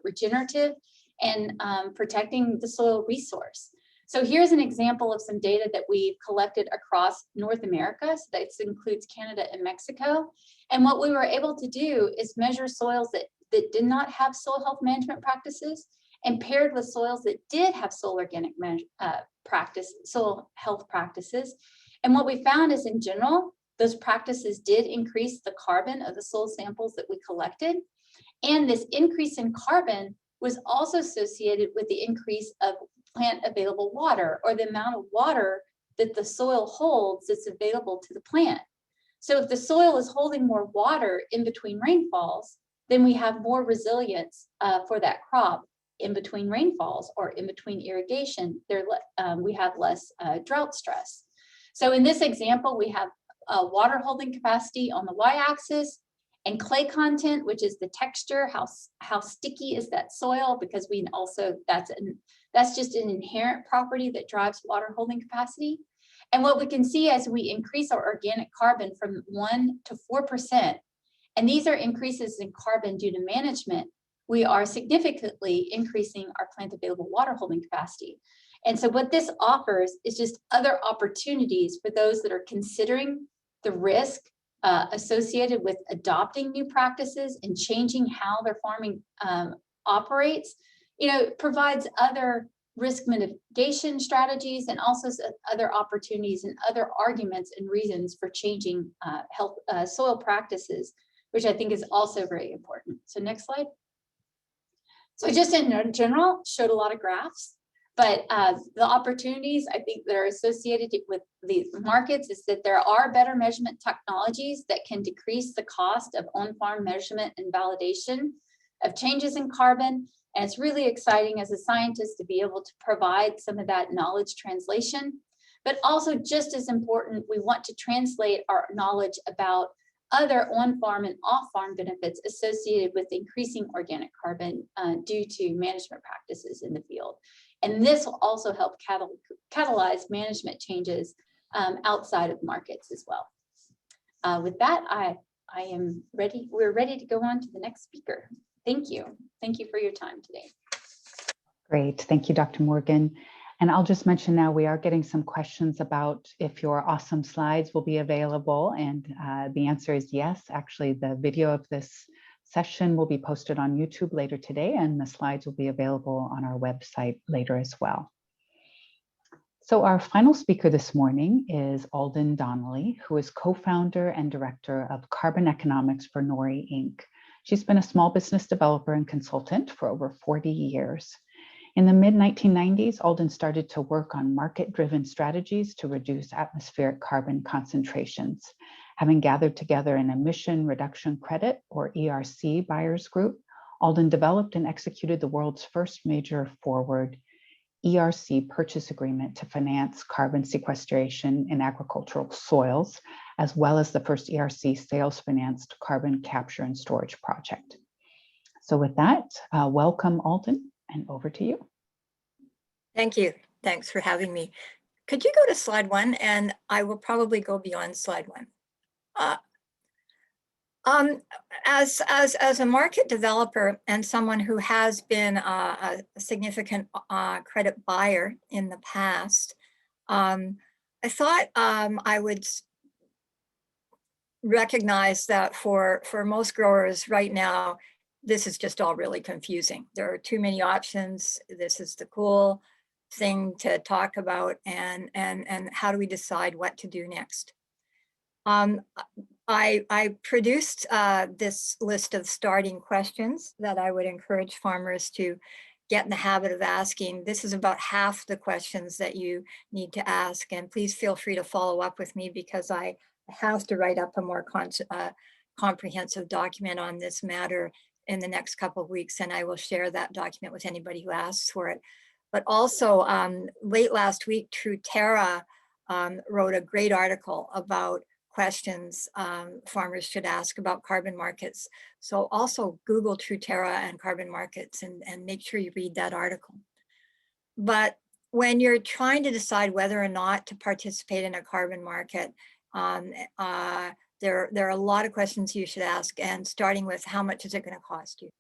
regenerative and protecting the soil resource. So here's an example of some data that we've collected across North America. So that includes Canada and Mexico. And what we were able to do is measure soils that did not have soil health management practices and paired with soils that did have soil health practices. And what we found is, in general, those practices did increase the carbon of the soil samples that we collected. And this increase in carbon was also associated with the increase of plant available water, or the amount of water that the soil holds that's available to the plant. So if the soil is holding more water in between rainfalls, then we have more resilience for that crop in between rainfalls or in between irrigation. We have less drought stress. So in this example, we have water holding capacity on the y-axis and clay content, which is the texture, how sticky is that soil, because we also, that's just an inherent property that drives water holding capacity. And what we can see as we increase our organic carbon from 1 to 4%, and these are increases in carbon due to management, we are significantly increasing our plant available water holding capacity. And so what this offers is just other opportunities for those that are considering the risk associated with adopting new practices and changing how their farming operates. Provides other risk mitigation strategies and also other opportunities and other arguments and reasons for changing soil practices, which I think is also very important. So next slide. So just in general, showed a lot of graphs, but the opportunities I think that are associated with these markets is that there are better measurement technologies that can decrease the cost of on-farm measurement and validation of changes in carbon. And it's really exciting as a scientist to be able to provide some of that knowledge translation, but also just as important, we want to translate our knowledge about other on-farm and off-farm benefits associated with increasing organic carbon due to management practices in the field. And this will also help catalyze management changes outside of markets as well. With that, I am ready. We're ready to go on to the next speaker. Thank you. Thank you for your time today. Great. Thank you, Dr. Morgan. And I'll just mention now we are getting some questions about if your awesome slides will be available. And the answer is yes. Actually, the video of this session will be posted on YouTube later today, and the slides will be available on our website later as well. So our final speaker this morning is Alden Donnelly, who is co-founder and director of Carbon Economics for Nori, Inc. She's been a small business developer and consultant for over 40 years. In the mid-1990s, Alden started to work on market-driven strategies to reduce atmospheric carbon concentrations. Having gathered together an emission reduction credit, or ERC, buyers group, Alden developed and executed the world's first major forward ERC purchase agreement to finance carbon sequestration in agricultural soils, as well as the first ERC sales-financed carbon capture and storage project. So with that, welcome, Alden, and over to you. Thank you. Thanks for having me. Could you go to slide 1? And I will probably go beyond slide 1. As a market developer and someone who has been a significant credit buyer in the past, I thought I would recognize that for most growers right now, this is just all really confusing. There are too many options. This is the cool thing to talk about, and how do we decide what to do next? I produced this list of starting questions that I would encourage farmers to get in the habit of asking. This is about half the questions that you need to ask, and please feel free to follow up with me because I have to write up a more comprehensive document on this matter in the next couple of weeks, and I will share that document with anybody who asks for it. But also, late last week, Truterra wrote a great article about questions farmers should ask about carbon markets. So also Google Truterra and carbon markets and make sure you read that article. But when you're trying to decide whether or not to participate in a carbon market, there are a lot of questions you should ask, and starting with how much is it going to cost you?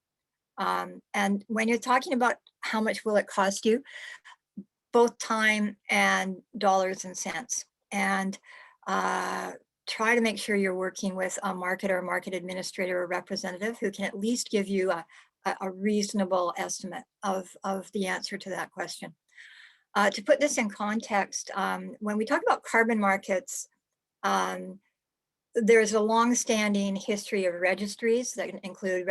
And when you're talking about how much will it cost you, both time and dollars and cents. And try to make sure you're working with a marketer, market administrator, or representative who can at least give you a reasonable estimate of the answer to that question. To put this in context, when we talk about carbon markets, there's a long-standing history of registries that include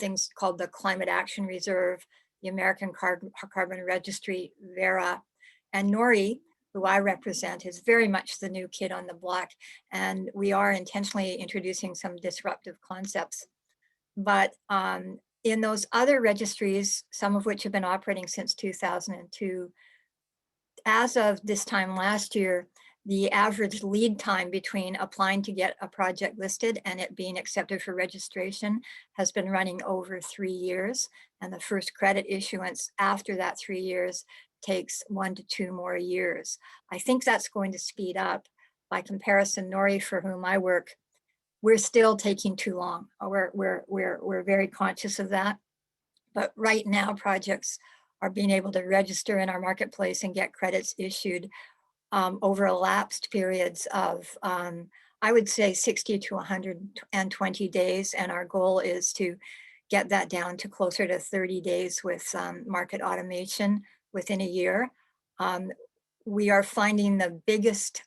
things called the Climate Action Reserve, the American Carbon Registry, VERA, and Nori, who I represent, is very much the new kid on the block, and we are intentionally introducing some disruptive concepts. But in those other registries, some of which have been operating since 2002, as of this time last year, the average lead time between applying to get a project listed and it being accepted for registration has been running over 3 years. And the first credit issuance after that 3 years takes 1 to 2 more years. I think that's going to speed up. By comparison, Nori, for whom I work, we're still taking too long. We're very conscious of that. But right now, projects are being able to register in our marketplace and get credits issued over elapsed periods of, I would say 60 to 120 days. And our goal is to get that down to closer to 30 days with market automation within a year. We are finding the biggest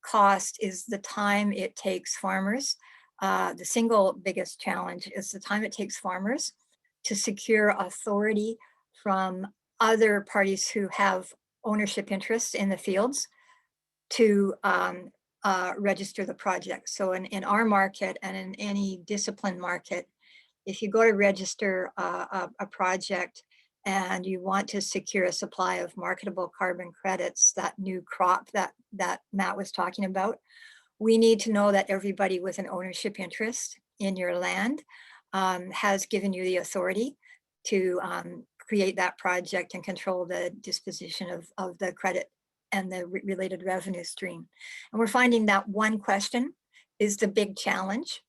cost is the time it takes farmers. The single biggest challenge is the time it takes farmers to secure authority from other parties who have ownership interests in the fields to register the project. So in our market and in any discipline market, if you go to register a project and you want to secure a supply of marketable carbon credits, that new crop that Matt was talking about, we need to know that everybody with an ownership interest in your land has given you the authority to create that project and control the disposition of the credit and the related revenue stream. And we're finding that one question is the big challenge,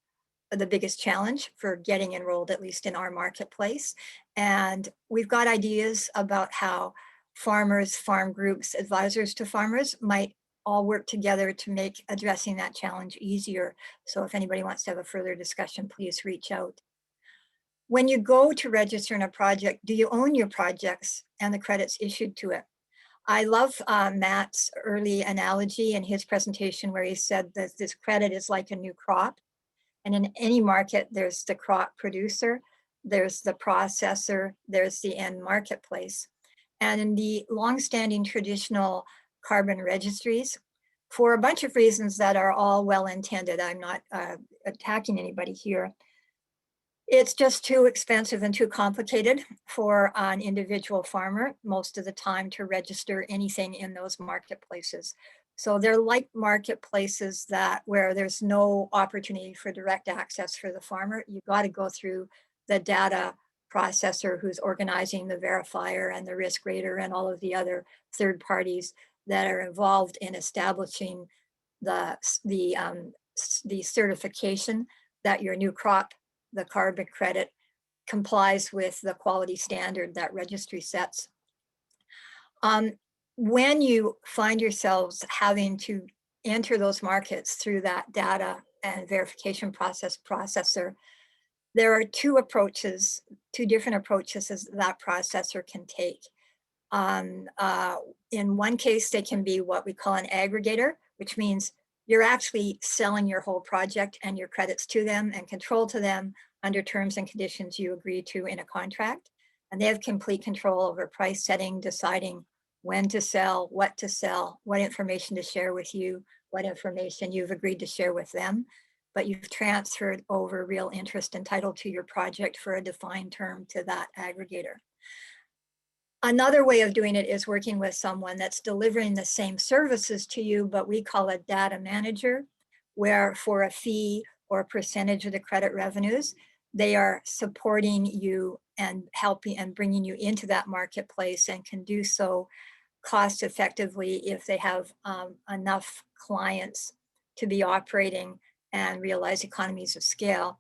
the biggest challenge for getting enrolled, at least in our marketplace. And we've got ideas about how farmers, farm groups, advisors to farmers might all work together to make addressing that challenge easier. So if anybody wants to have a further discussion, please reach out. When you go to register in a project, do you own your projects and the credits issued to it? I love Matt's early analogy in his presentation where he said that this credit is like a new crop. And in any market, there's the crop producer, there's the processor, there's the end marketplace. And in the longstanding traditional carbon registries, for a bunch of reasons that are all well-intended, I'm not attacking anybody here, it's just too expensive and too complicated for an individual farmer most of the time to register anything in those marketplaces. So they're like marketplaces where there's no opportunity for direct access for the farmer. You got to go through the data processor who's organizing the verifier and the risk rater and all of the other third parties that are involved in establishing the certification that your new crop, the carbon credit, complies with the quality standard that registry sets. when you find yourselves having to enter those markets through that data and verification processor, there are two different approaches that processor can take. In one case, they can be what we call an aggregator, which means you're actually selling your whole project and your credits to them and control to them under terms and conditions you agree to in a contract. And they have complete control over price setting, deciding when to sell, what information to share with you, what information you've agreed to share with them, but you've transferred over real interest and title to your project for a defined term to that aggregator. Another way of doing it is working with someone that's delivering the same services to you, but we call a data manager, where for a fee or a percentage of the credit revenues, they are supporting you and helping and bringing you into that marketplace, and can do so cost effectively if they have enough clients to be operating and realize economies of scale.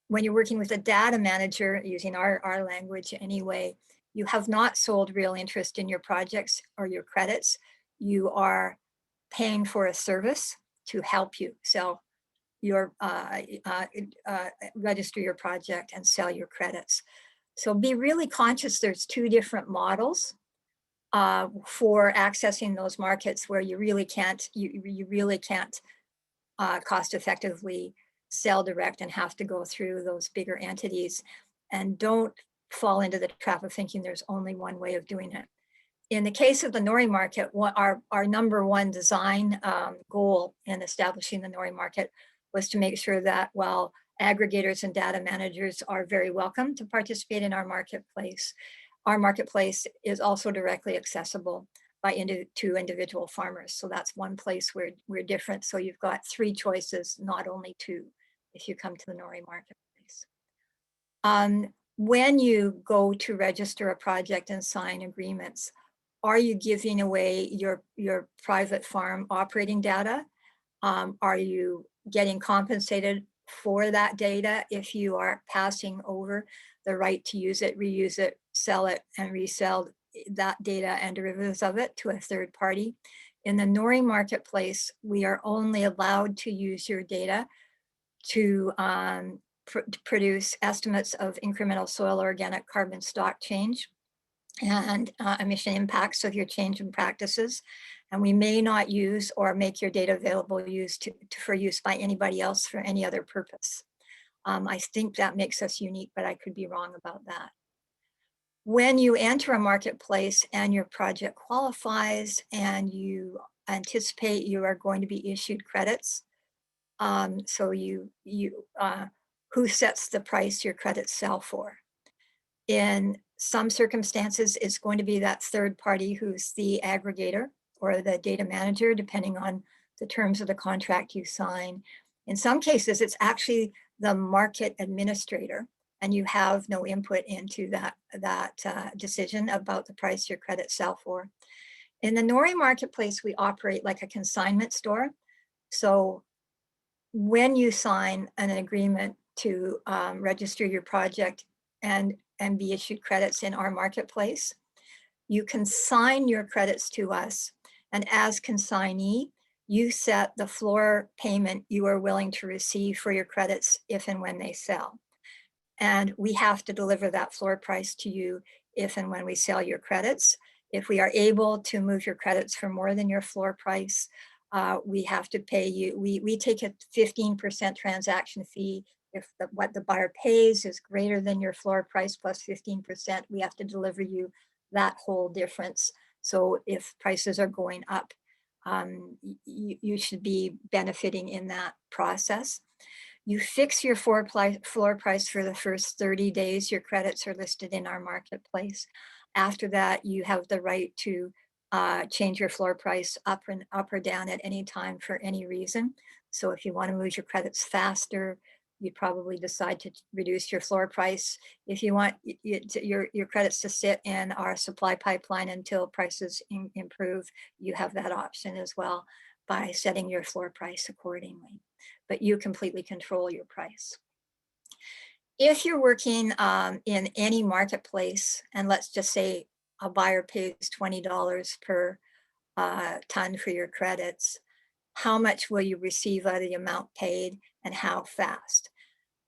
When you're working with a data manager, using our language anyway, you have not sold real interest in your projects or your credits. You are paying for a service to help you sell your, register your project and sell your credits. So be really conscious there's two different models for accessing those markets where you really can't, you really can't cost effectively sell direct and have to go through those bigger entities. And don't fall into the trap of thinking there's only one way of doing it. In the case of the Nori market, our number one design goal in establishing the Nori market was to make sure that while aggregators and data managers are very welcome to participate in our marketplace is also directly accessible to individual farmers. So that's one place where we're different. So you've got three choices, not only two, if you come to the Nori marketplace. When you go to register a project and sign agreements, are you giving away your private farm operating data? Are you getting compensated for that data if you are passing over the right to use it, reuse it, sell it, and resell that data and derivatives of it to a third party? In the Nori marketplace, we are only allowed to use your data to produce estimates of incremental soil organic carbon stock change and emission impacts of your change in practices. And we may not use or make your data available for use by anybody else for any other purpose. I think that makes us unique, but I could be wrong about that. When you enter a marketplace and your project qualifies and you anticipate you are going to be issued credits, so who sets the price your credits sell for? In some circumstances, it's going to be that third party who's the aggregator or the data manager, depending on the terms of the contract you sign. In some cases, it's actually the market administrator, and you have no input into that decision about the price your credits sell for. In the Nori marketplace, we operate like a consignment store. So when you sign an agreement to register your project and be issued credits in our marketplace, you consign your credits to us, and as consignee, you set the floor payment you are willing to receive for your credits if and when they sell. And we have to deliver that floor price to you if and when we sell your credits. If we are able to move your credits for more than your floor price, we have to pay you. We take a 15% transaction fee. If what the buyer pays is greater than your floor price plus 15%, we have to deliver you that whole difference. So if prices are going up, you should be benefiting in that process. You fix your floor price for the first 30 days. Your credits are listed in our marketplace. After that, you have the right to change your floor price up or down at any time for any reason. So if you want to move your credits faster, you'd probably decide to reduce your floor price. If you want your credits to sit in our supply pipeline until prices improve, you have that option as well by setting your floor price accordingly. But you completely control your price. If you're working in any marketplace, and let's just say a buyer pays $20 per ton for your credits? How much will you receive out of the amount paid, and how fast?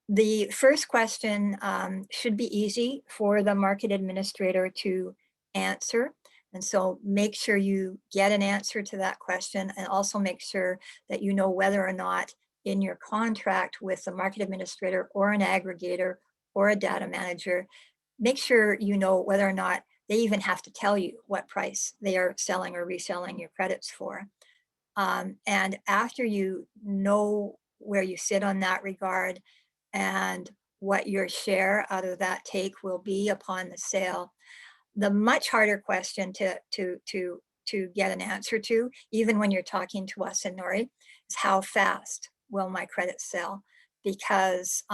The first question should be easy for the market administrator to answer. And so make sure you get an answer to that question, and also make sure that you know whether or not in your contract with the market administrator or an aggregator or a data manager, make sure you know whether or not they even have to tell you what price they are selling or reselling your credits for. And after you know where you sit on that regard and what your share out of that take will be upon the sale, the much harder question to get an answer to, even when you're talking to us in Nori, is how fast will my credit sell? Because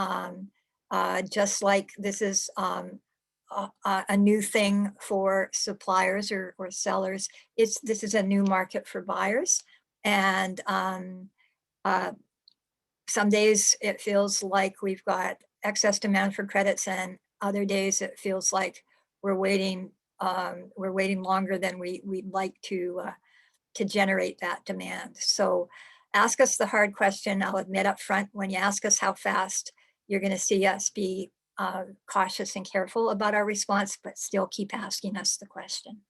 just like this is a new thing for suppliers or sellers, this is a new market for buyers. And some days it feels like we've got excess demand for credits, and other days it feels like we're waiting longer than we'd like to generate that demand. So ask us the hard question. I'll admit up front, when you ask us how fast, you're going to see us be cautious and careful about our response, but still keep asking us the question.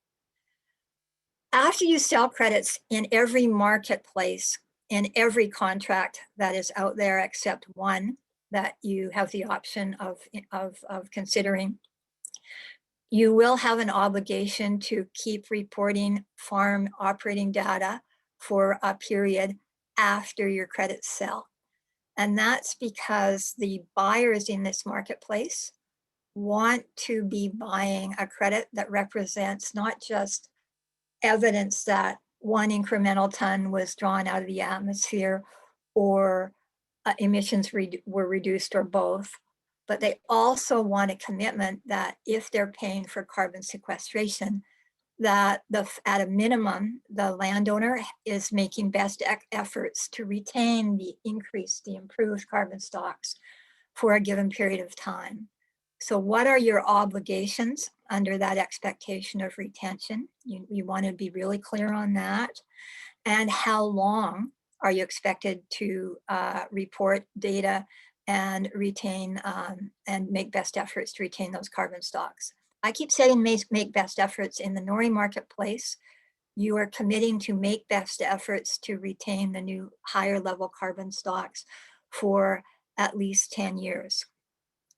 After you sell credits in every marketplace, in every contract that is out there except one that you have the option of considering, you will have an obligation to keep reporting farm operating data for a period after your credits sell. And that's because the buyers in this marketplace want to be buying a credit that represents not just evidence that one incremental ton was drawn out of the atmosphere or emissions were reduced, or both, but they also want a commitment that if they're paying for carbon sequestration, that at a minimum, the landowner is making best efforts to retain the improved carbon stocks for a given period of time. So what are your obligations under that expectation of retention? You want to be really clear on that. And how long are you expected to report data and retain and make best efforts to retain those carbon stocks? I keep saying make best efforts. In the Nori marketplace, you are committing to make best efforts to retain the new higher level carbon stocks for at least 10 years.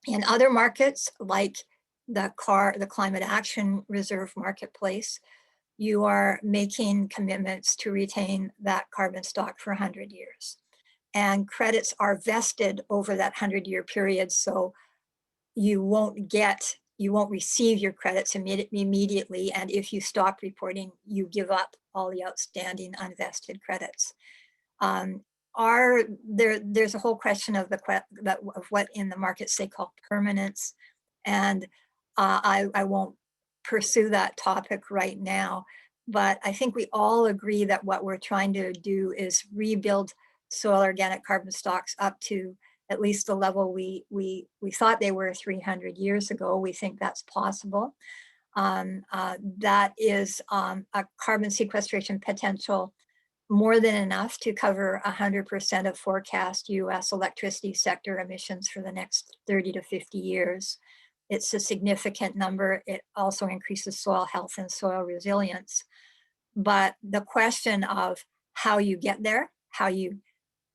In other markets, like the Climate Action Reserve marketplace, you are making commitments to retain that carbon stock for 100 years. And credits are vested over that 100-year period, so you won't receive your credits immediately. And if you stop reporting, you give up all the outstanding unvested credits. There's a whole question of what in the markets they call permanence, and I won't pursue that topic right now, but I think we all agree that what we're trying to do is rebuild soil organic carbon stocks up to at least the level we thought they were 300 years ago. We think that's possible. That is a carbon sequestration potential more than enough to cover 100% of forecast US electricity sector emissions for the next 30 to 50 years. It's a significant number. It also increases soil health and soil resilience. But the question of how you get there, how you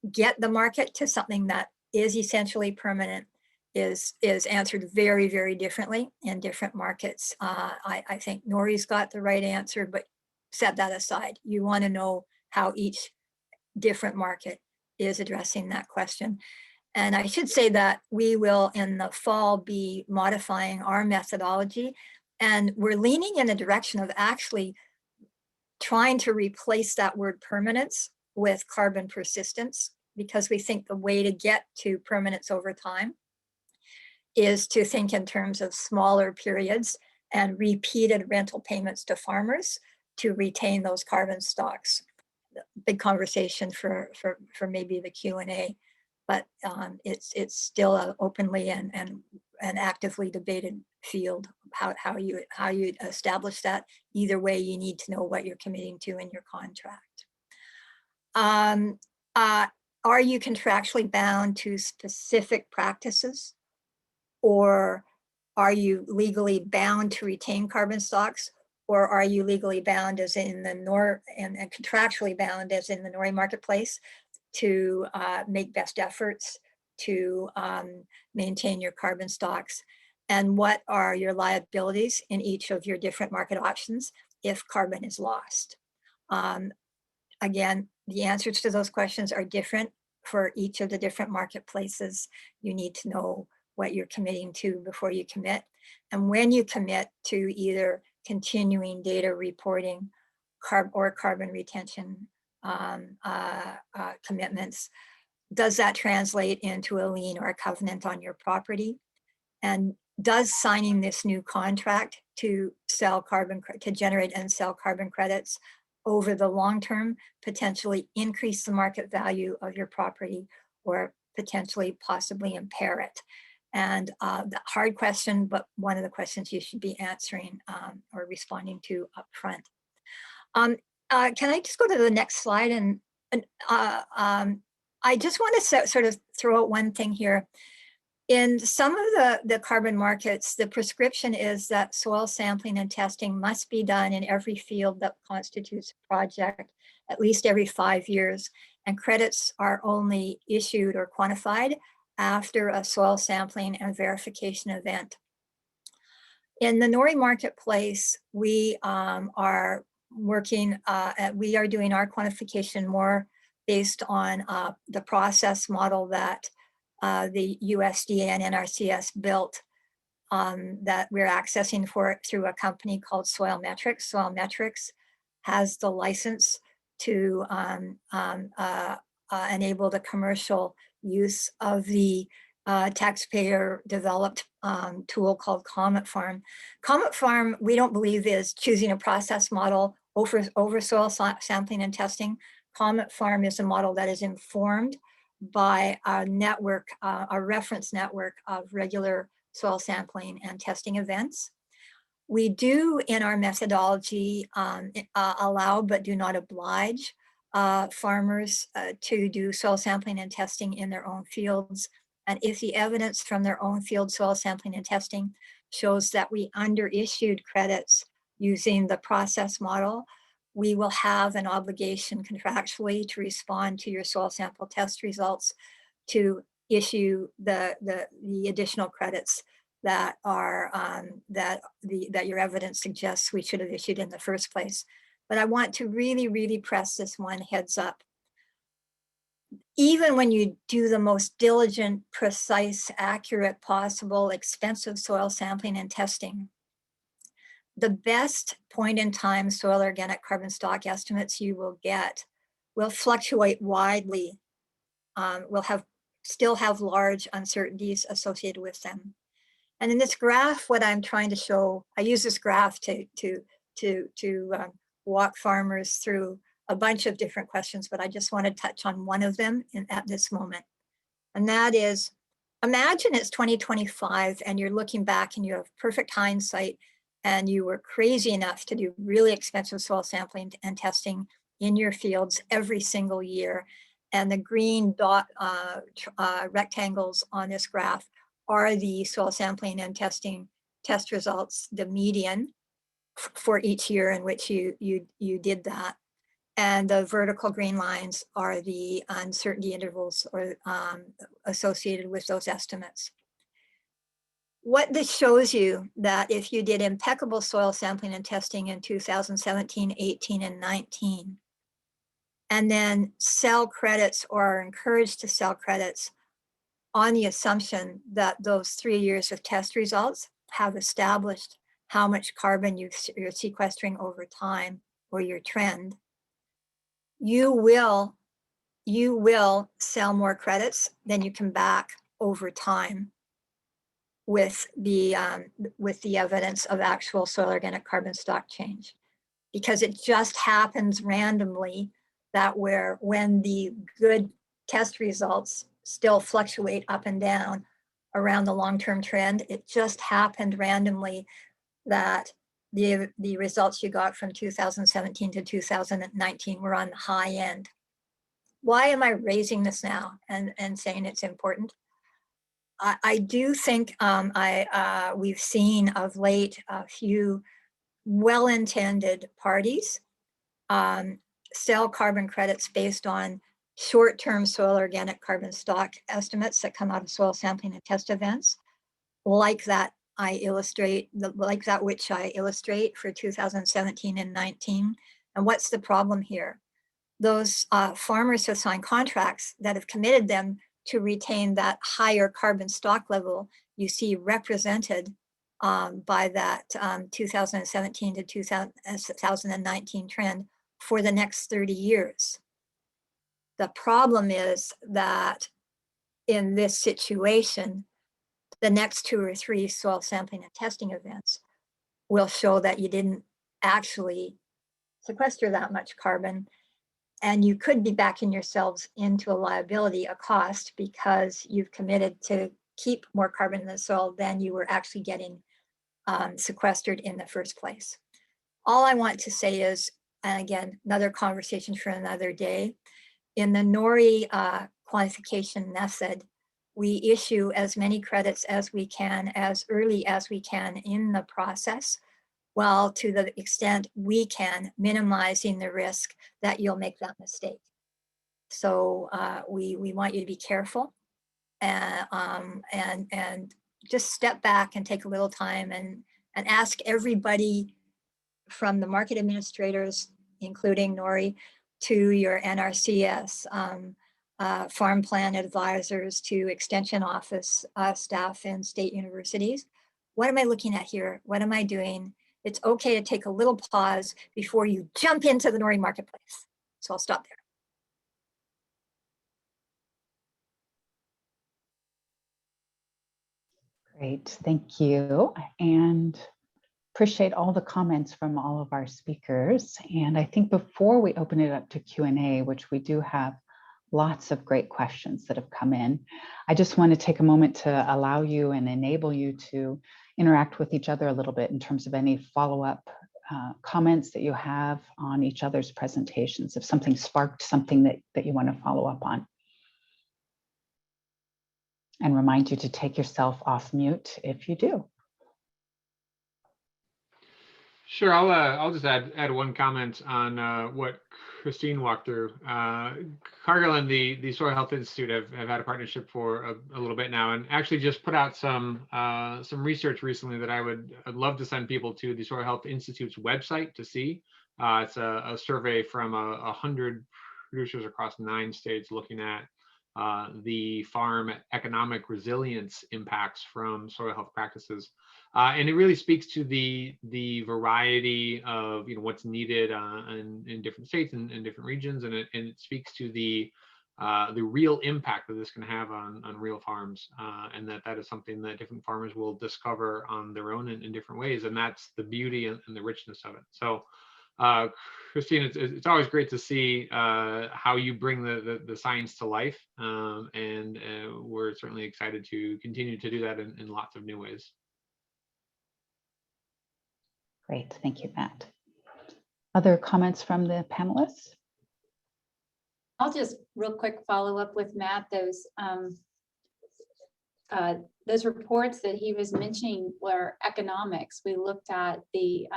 get the market to something that is essentially permanent is answered very, very differently in different markets. I think Nori's got the right answer, but set that aside. You want to know how each different market is addressing that question. And I should say that we will in the fall be modifying our methodology, and we're leaning in the direction of actually trying to replace that word permanence with carbon persistence, because we think the way to get to permanence over time is to think in terms of smaller periods and repeated rental payments to farmers to retain those carbon stocks. Big conversation for maybe the Q&A, but it's still an openly and actively debated field, how you establish that. Either way, you need to know what you're committing to in your contract. Are you contractually bound to specific practices, or are you legally bound to retain carbon stocks, or are you legally bound as in the and contractually bound as in the Nori marketplace to make best efforts to maintain your carbon stocks? And what are your liabilities in each of your different market options if carbon is lost? Again, the answers to those questions are different for each of the different marketplaces. You need to know what you're committing to before you commit. And when you commit to either continuing data reporting or carbon retention commitments, does that translate into a lien or a covenant on your property? And does signing this new contract to generate and sell carbon credits over the long term potentially increase the market value of your property, or potentially possibly impair it? And the hard question, but one of the questions you should be answering or responding to up front. Can I just go to the next slide? And I just want to sort of throw out one thing here. In some of the carbon markets, the prescription is that soil sampling and testing must be done in every field that constitutes a project at least every 5 years, and credits are only issued or quantified after a soil sampling and verification event. In the Nori marketplace, we are working, we are doing our quantification more based on the process model that the USDA and NRCS built that we're accessing through a company called Soil Metrics. Soil Metrics has the license to enable the commercial use of the taxpayer developed tool called Comet Farm. Comet Farm, we don't believe, is choosing a process model over soil sampling and testing. Comet Farm is a model that is informed by a network, a reference network of regular soil sampling and testing events. We do in our methodology allow but do not oblige farmers to do soil sampling and testing in their own fields. And if the evidence from their own field soil sampling and testing shows that we underissued credits using the process model, we will have an obligation contractually to respond to your soil sample test results to issue the additional credits that are that your evidence suggests we should have issued in the first place. But I want to really, really press this one heads up. Even when you do the most diligent, precise, accurate possible, expensive soil sampling and testing, the best point in time soil organic carbon stock estimates you will get will fluctuate widely, will still have large uncertainties associated with them. And in this graph, what I'm trying to show, I use this graph to walk farmers through a bunch of different questions, but I just want to touch on one of them at this moment. And that is, imagine it's 2025 and you're looking back and you have perfect hindsight and you were crazy enough to do really expensive soil sampling and testing in your fields every single year. And the green dot rectangles on this graph are the soil sampling and testing test results, the median for each year in which you did that. And the vertical green lines are the uncertainty intervals or associated with those estimates. What this shows you that if you did impeccable soil sampling and testing in 2017, 18, and 19, and then sell credits or are encouraged to sell credits on the assumption that those 3 years of test results have established how much carbon you're sequestering over time or your trend, you will sell more credits than you can back over time with the evidence of actual soil organic carbon stock change, because it just happens randomly that when the good test results still fluctuate up and down around the long-term trend, it just happened randomly that the results you got from 2017 to 2019 were on the high end. Why am I raising this now and saying it's important? I do think we've seen of late a few well-intended parties sell carbon credits based on short-term soil organic carbon stock estimates that come out of soil sampling and test events, like that which I illustrate for 2017 and 19. And what's the problem here? Those farmers have signed contracts that have committed them to retain that higher carbon stock level you see represented by that 2017 to 2019 trend for the next 30 years. The problem is that in this situation, the next 2 or 3 soil sampling and testing events will show that you didn't actually sequester that much carbon, and you could be backing yourselves into a liability, a cost, because you've committed to keep more carbon in the soil than you were actually getting sequestered in the first place. All I want to say is, and again, another conversation for another day, in the Nori quantification method, we issue as many credits as we can, as early as we can in the process, while to the extent we can, minimizing the risk that you'll make that mistake. So we want you to be careful and just step back and take a little time and ask everybody from the market administrators, including Nori, to your NRCS, farm plan advisors, to extension office staff and state universities. What am I looking at here? What am I doing? It's okay to take a little pause before you jump into the Nori marketplace. So I'll stop there. Great, thank you. And appreciate all the comments from all of our speakers. And I think before we open it up to Q&A, which we do have lots of great questions that have come in, I just want to take a moment to allow you and enable you to interact with each other a little bit in terms of any follow-up comments that you have on each other's presentations, if something sparked something that you want to follow up on. And remind you to take yourself off mute if you do. Sure, I'll just add one comment on what Cristine walked through. Cargill and the Soil Health Institute have had a partnership for a little bit now, and actually just put out some research recently that I'd love to send people to the Soil Health Institute's website to see. It's a survey from 100 producers across 9 states looking at the farm economic resilience impacts from soil health practices. And it really speaks to the variety of what's needed in different states and in different regions, and it speaks to the real impact that this can have on real farms, and that is something that different farmers will discover on their own in different ways, and that's the beauty and the richness of it. So Cristine, it's always great to see how you bring the science to life, and we're certainly excited to continue to do that in lots of new ways. Great, thank you, Matt. Other comments from the panelists? I'll just real quick follow up with Matt. Those reports that he was mentioning were economics. We looked at the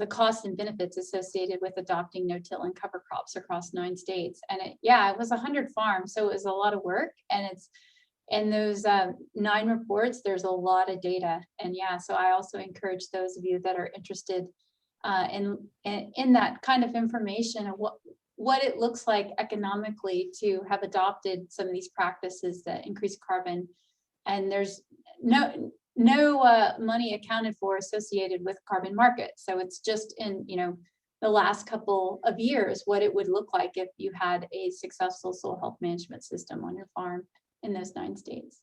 costs and benefits associated with adopting no-till and cover crops across 9 states. And it was 100 farms, so it was a lot of work. And it's in those 9 reports, there's a lot of data. And so I also encourage those of you that are interested in that kind of information and what it looks like economically to have adopted some of these practices that increase carbon. And there's no money accounted for associated with carbon markets. So it's just in the last couple of years what it would look like if you had a successful soil health management system on your farm in those 9 states.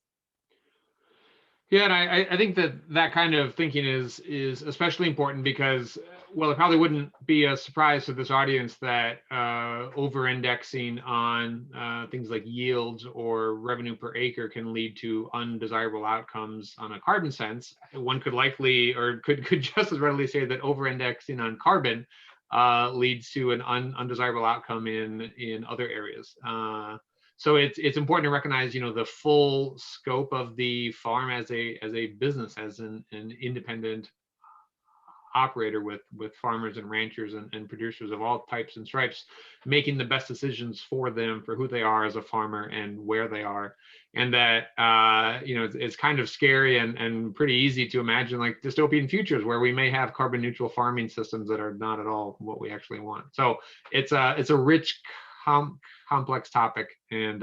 Yeah, and I think that kind of thinking is especially important because, well, it probably wouldn't be a surprise to this audience that over-indexing on things like yields or revenue per acre can lead to undesirable outcomes on a carbon sense. One could likely, or could just as readily say that over-indexing on carbon leads to an undesirable outcome in other areas. So it's important to recognize, the full scope of the farm as a business, as an independent operator with farmers and ranchers and producers of all types and stripes, making the best decisions for them, for who they are as a farmer and where they are. And that, it's kind of scary and pretty easy to imagine like dystopian futures where we may have carbon neutral farming systems that are not at all what we actually want. So it's a rich, complex topic, and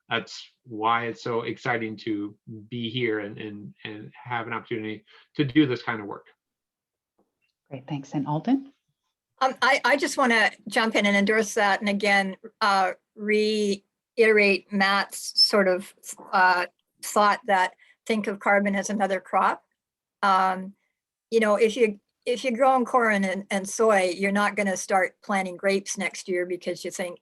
that's why it's so exciting to be here and have an opportunity to do this kind of work. Great, thanks. And Alden? I just want to jump in and endorse that, and again reiterate Matt's sort of thought that think of carbon as another crop. If you're growing corn and soy, you're not going to start planting grapes next year because you think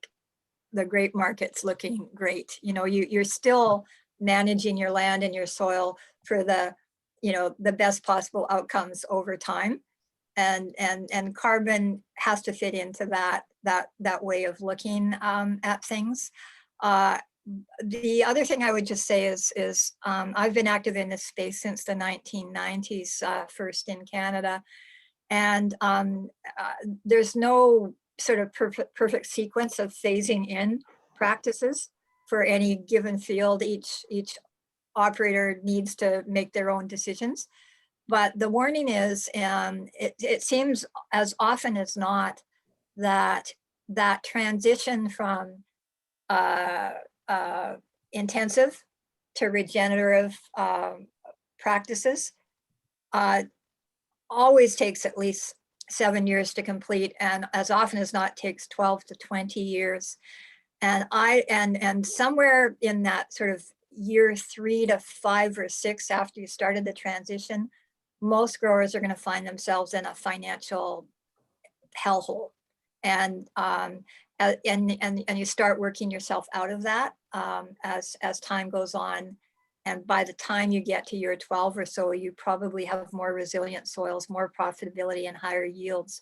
the grape market's looking great. You're still managing your land and your soil for the best possible outcomes over time. And carbon has to fit into that way of looking at things. The other thing I would just say is I've been active in this space since the 1990s, first in Canada, and there's no sort of perfect sequence of phasing in practices for any given field. Each operator needs to make their own decisions. But the warning is, it seems as often as not that transition from intensive to regenerative practices always takes at least 7 years to complete, and as often as not takes 12 to 20 years. And somewhere in that sort of year 3 to 5 or 6 after you started the transition, most growers are going to find themselves in a financial hellhole, and you start working yourself out of that as time goes on. And by the time you get to year 12 or so, you probably have more resilient soils, more profitability, and higher yields.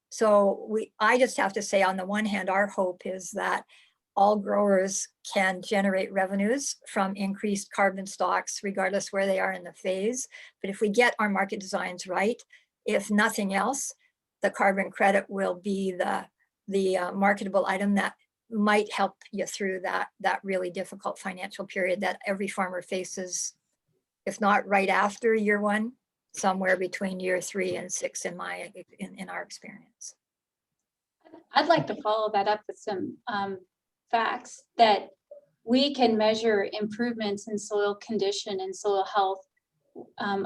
So I just have to say, on the one hand, our hope is that all growers can generate revenues from increased carbon stocks, regardless where they are in the phase. But if we get our market designs right, if nothing else, the carbon credit will be the marketable item that might help you through that really difficult financial period that every farmer faces, if not right after year 1, somewhere between year 3 and 6 in our experience. I'd like to follow that up with some facts that we can measure improvements in soil condition and soil health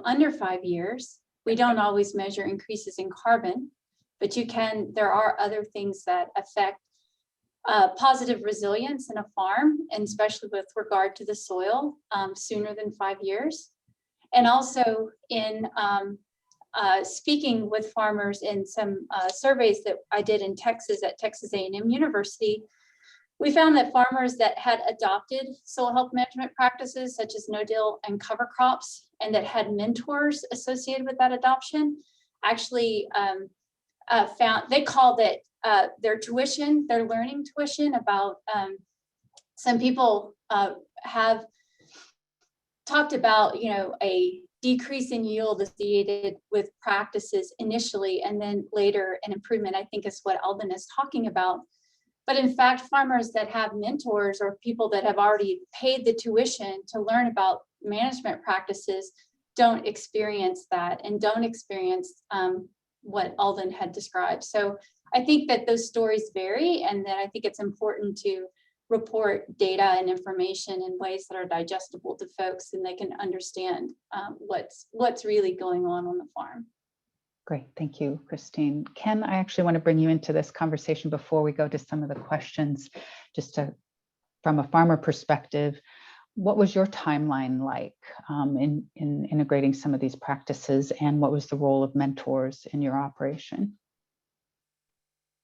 under 5 years. We don't always measure increases in carbon, but there are other things that affect positive resilience in a farm, and especially with regard to the soil, sooner than 5 years. And also in speaking with farmers in some surveys that I did in Texas at Texas A&M University, we found that farmers that had adopted soil health management practices such as no-till and cover crops, and that had mentors associated with that adoption, actually they called it their tuition, their learning tuition. About some people have talked about, a decrease in yield associated with practices initially, and then later an improvement, I think is what Alden is talking about. But in fact, farmers that have mentors or people that have already paid the tuition to learn about management practices don't experience that, and don't experience what Alden had described. So I think that those stories vary, and that I think it's important to report data and information in ways that are digestible to folks, and they can understand what's really going on the farm. Great, thank you, Cristine. Ken, I actually want to bring you into this conversation before we go to some of the questions, from a farmer perspective. What was your timeline like in integrating some of these practices, and what was the role of mentors in your operation?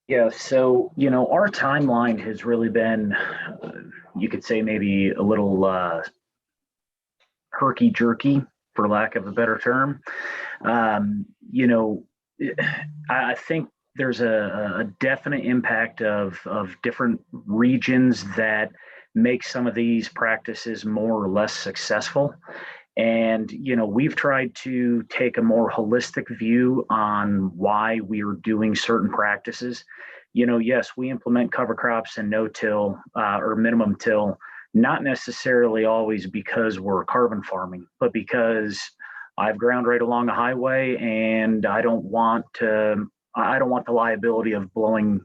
Yeah, so, our timeline has really been, you could say maybe a little herky-jerky, for lack of a better term. I think there's a definite impact of different regions that make some of these practices more or less successful. And, we've tried to take a more holistic view on why we are doing certain practices. Yes, we implement cover crops and no-till or minimum till, not necessarily always because we're carbon farming, but because I've ground right along a highway and I don't want the liability of blowing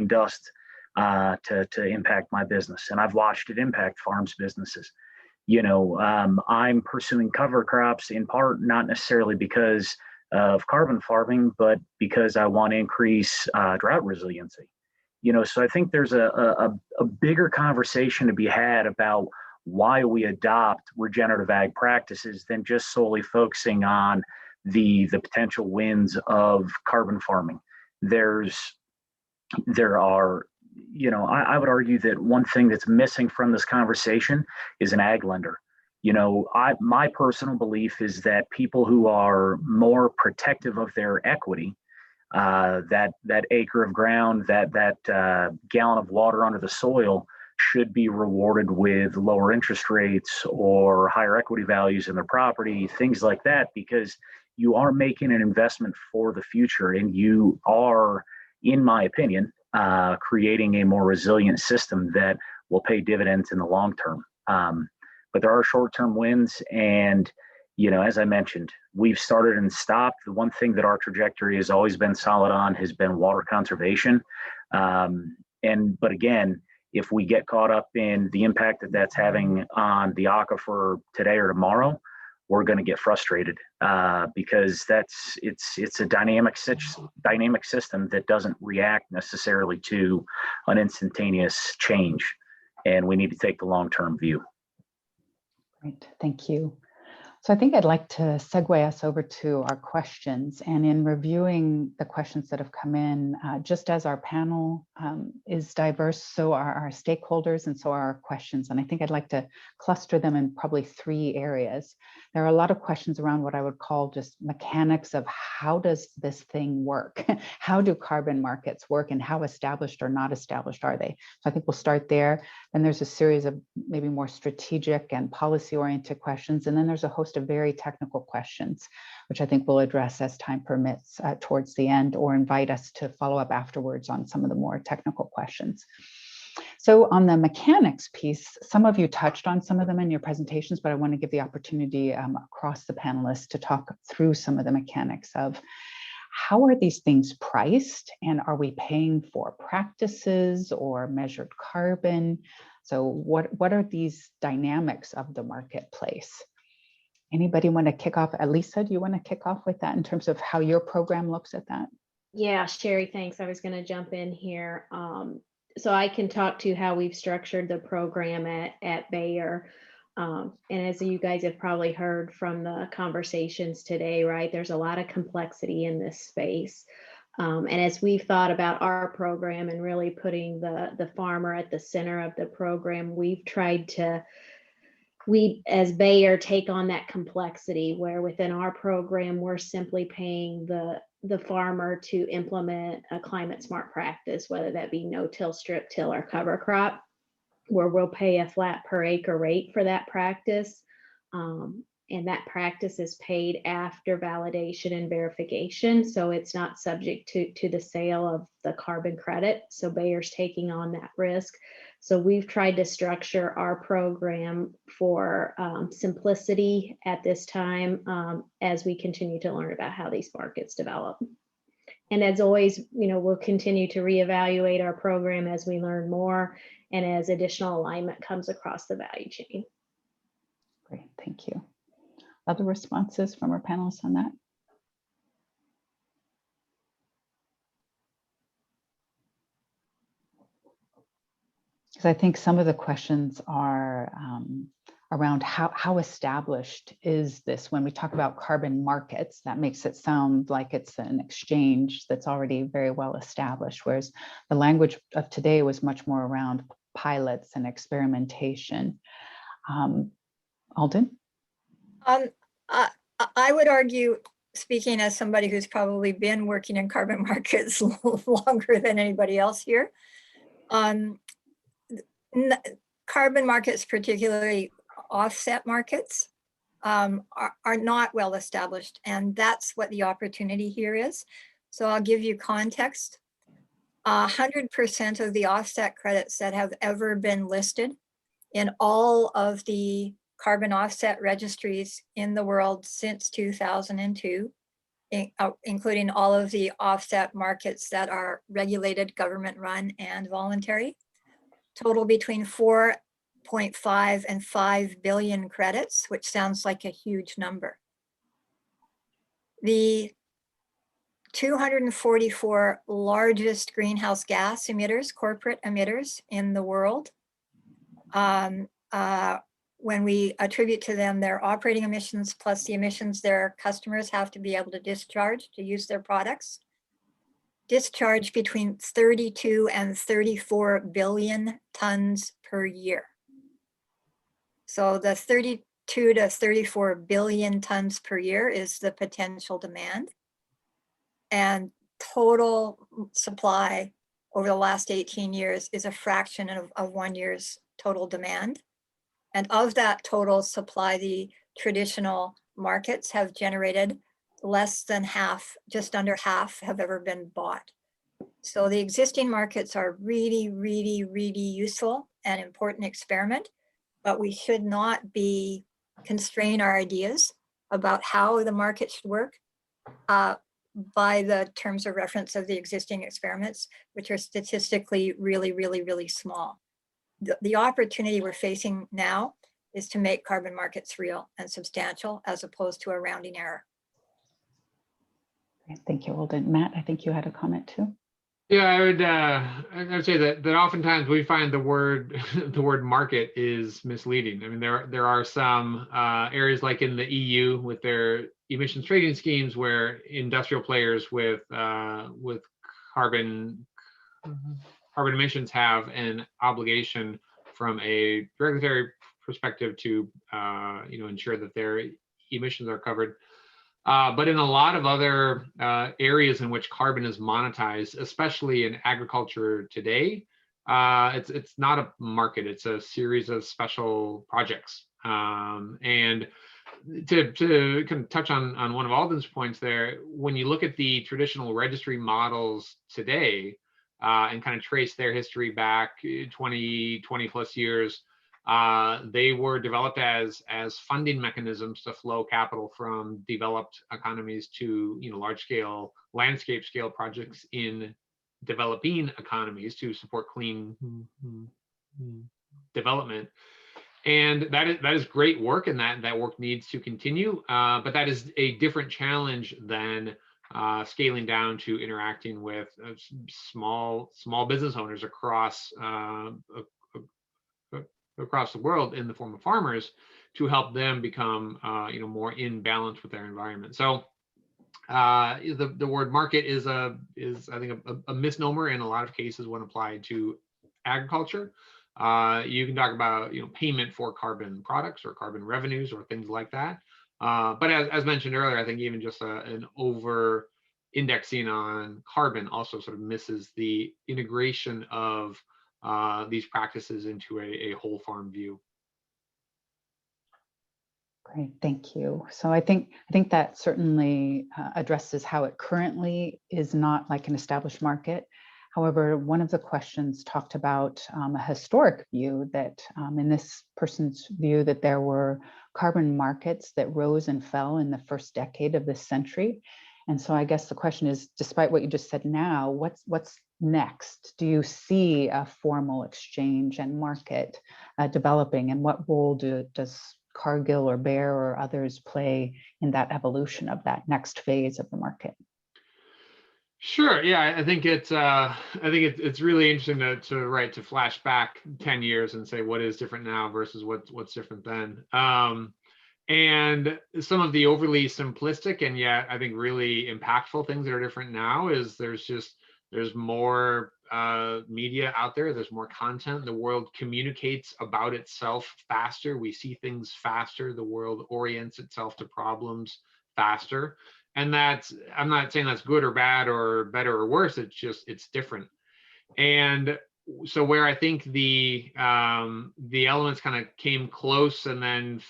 dust to impact my business. And I've watched it impact farms businesses. I'm pursuing cover crops in part, not necessarily because of carbon farming, but because I want to increase drought resiliency. So I think there's a bigger conversation to be had about why we adopt regenerative ag practices than just solely focusing on the potential wins of carbon farming. There are, I would argue that one thing that's missing from this conversation is an ag lender. My personal belief is that people who are more protective of their equity, that acre of ground, that gallon of water under the soil, should be rewarded with lower interest rates or higher equity values in their property, things like that, because you are making an investment for the future, and you are, in my opinion, creating a more resilient system that will pay dividends in the long term. But there are short-term wins, and as I mentioned, we've started and stopped. The one thing that our trajectory has always been solid on has been water conservation. But again, if we get caught up in the impact that that's having on the aquifer today or tomorrow, we're going to get frustrated because it's a dynamic system that doesn't react necessarily to an instantaneous change, and we need to take the long-term view. Great, thank you. So I think I'd like to segue us over to our questions. And in reviewing the questions that have come in, just as our panel is diverse, so are our stakeholders and so are our questions. And I think I'd like to cluster them in probably 3 areas. There are a lot of questions around what I would call just mechanics of how does this thing work? How do carbon markets work, and how established or not established are they? So I think we'll start there. Then there's a series of maybe more strategic and policy-oriented questions. And then there's a host of very technical questions, which I think we'll address as time permits towards the end, or invite us to follow up afterwards on some of the more technical questions. So on the mechanics piece, some of you touched on some of them in your presentations, but I want to give the opportunity across the panelists to talk through some of the mechanics of how are these things priced, and are we paying for practices or measured carbon? So what are these dynamics of the marketplace? Anybody want to kick off? Elisa, do you want to kick off with that in terms of how your program looks at that? Yeah, Shari, thanks. I was going to jump in here. So I can talk to how we've structured the program at Bayer. And as you guys have probably heard from the conversations today, right, there's a lot of complexity in this space. And as we've thought about our program and really putting the farmer at the center of the program, we've tried to, as Bayer, take on that complexity where within our program, we're simply paying the farmer to implement a climate smart practice, whether that be no-till, strip till, or cover crop, where we'll pay a flat per acre rate for that practice. And that practice is paid after validation and verification. So it's not subject to the sale of the carbon credit. So Bayer's taking on that risk. So we've tried to structure our program for simplicity at this time as we continue to learn about how these markets develop. And as always, we'll continue to reevaluate our program as we learn more and as additional alignment comes across the value chain. Great, thank you. Other responses from our panelists on that? Because I think some of the questions are around how established is this? When we talk about carbon markets, that makes it sound like it's an exchange that's already very well established, whereas the language of today was much more around pilots and experimentation. Alden? I would argue, speaking as somebody who's probably been working in carbon markets longer than anybody else here, carbon markets, particularly offset markets, are not well established, and that's what the opportunity here is. So I'll give you context. 100% of the offset credits that have ever been listed in all of the carbon offset registries in the world since 2002, including all of the offset markets that are regulated, government run, and voluntary, total between 4.5 and 5 billion credits, which sounds like a huge number. The 244 largest greenhouse gas emitters, corporate emitters in the world, when we attribute to them their operating emissions plus the emissions their customers have to be able to discharge to use their products, discharge between 32 and 34 billion tons per year. So the 32 to 34 billion tons per year is the potential demand. And total supply over the last 18 years is a fraction of 1 year's total demand. And of that total supply, the traditional markets have generated less than half, just under half have ever been bought. So the existing markets are really, really, really useful and important experiment, but we should not be constrain our ideas about how the market should work by the terms of reference of the existing experiments, which are statistically really, really, really small. The opportunity we're facing now is to make carbon markets real and substantial as opposed to a rounding error. Thank you, Alden. Matt, I think you had a comment too. Yeah, I would say that oftentimes we find the word market is misleading. I mean, there are some areas like in the EU with their emissions trading schemes where industrial players with carbon emissions have an obligation from a regulatory perspective to ensure that their emissions are covered. But in a lot of other areas in which carbon is monetized, especially in agriculture today, it's not a market, it's a series of special projects. And to kind of touch on one of Alden's points there, when you look at the traditional registry models today and kind of trace their history back 20 plus years, they were developed as funding mechanisms to flow capital from developed economies to large scale landscape scale projects in developing economies to support clean development. And that is great work, and that work needs to continue. But that is a different challenge than scaling down to interacting with small business owners across the world in the form of farmers to help them become more in balance with their environment. So the word market is I think a misnomer in a lot of cases when applied to agriculture. You can talk about payment for carbon products or carbon revenues or things like that. But as mentioned earlier, I think even just an over indexing on carbon also sort of misses the integration of these practices into a whole farm view. Great, thank you. So I think that certainly addresses how it currently is not like an established market. However, one of the questions talked about a historic view that in this person's view that there were carbon markets that rose and fell in the first decade of this century. And so I guess the question is, despite what you just said now, what's next? Do you see a formal exchange and market developing, and what role does Cargill or Bayer or others play in that evolution of that next phase of the market? Sure. Yeah, I think it's really interesting to flash back 10 years and say what is different now versus what's different then. And some of the overly simplistic and yet I think really impactful things that are different now is there's more media out there. There's more content. The world communicates about itself faster. We see things faster. The world orients itself to problems faster. And I'm not saying that's good or bad or better or worse. It's different. And so where I think the elements kind of came close and then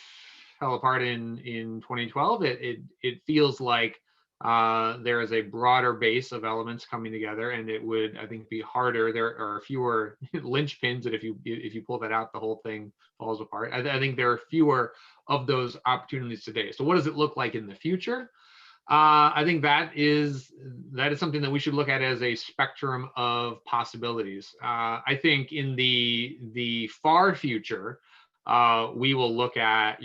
fell apart in 2012, it feels like there is a broader base of elements coming together, and it would, I think, be harder. There are fewer linchpins that if you pull that out, the whole thing falls apart. I think there are fewer of those opportunities today. So what does it look like in the future? I think that is something that we should look at as a spectrum of possibilities. I think in the far future, we will look at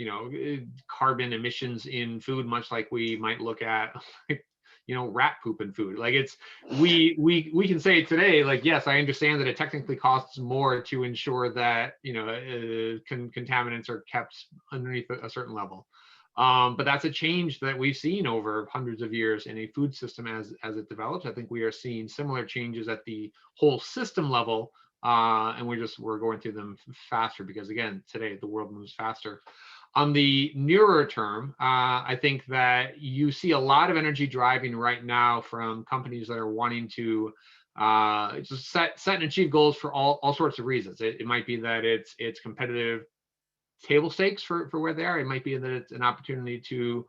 carbon emissions in food, much like we might look at rat poop in food. Like we can say today, like, yes, I understand that it technically costs more to ensure that contaminants are kept underneath a certain level. But that's a change that we've seen over hundreds of years in a food system as it develops. I think we are seeing similar changes at the whole system level, and we're going through them faster because, again, today the world moves faster. On the nearer term, I think that you see a lot of energy driving right now from companies that are wanting to just set and achieve goals for all sorts of reasons. It might be that it's competitive table stakes for where they are. It might be that it's an opportunity to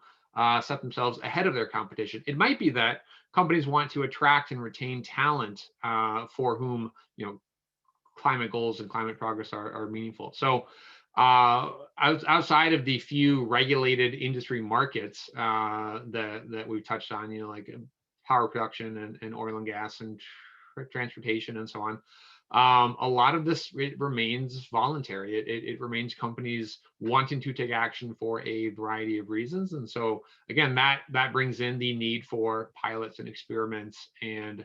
set themselves ahead of their competition. It might be that companies want to attract and retain talent for whom climate goals and climate progress are meaningful. So outside of the few regulated industry markets that we've touched on, like power production and oil and gas and transportation and so on, a lot of this remains voluntary. It remains companies wanting to take action for a variety of reasons. And so again, that brings in the need for pilots and experiments and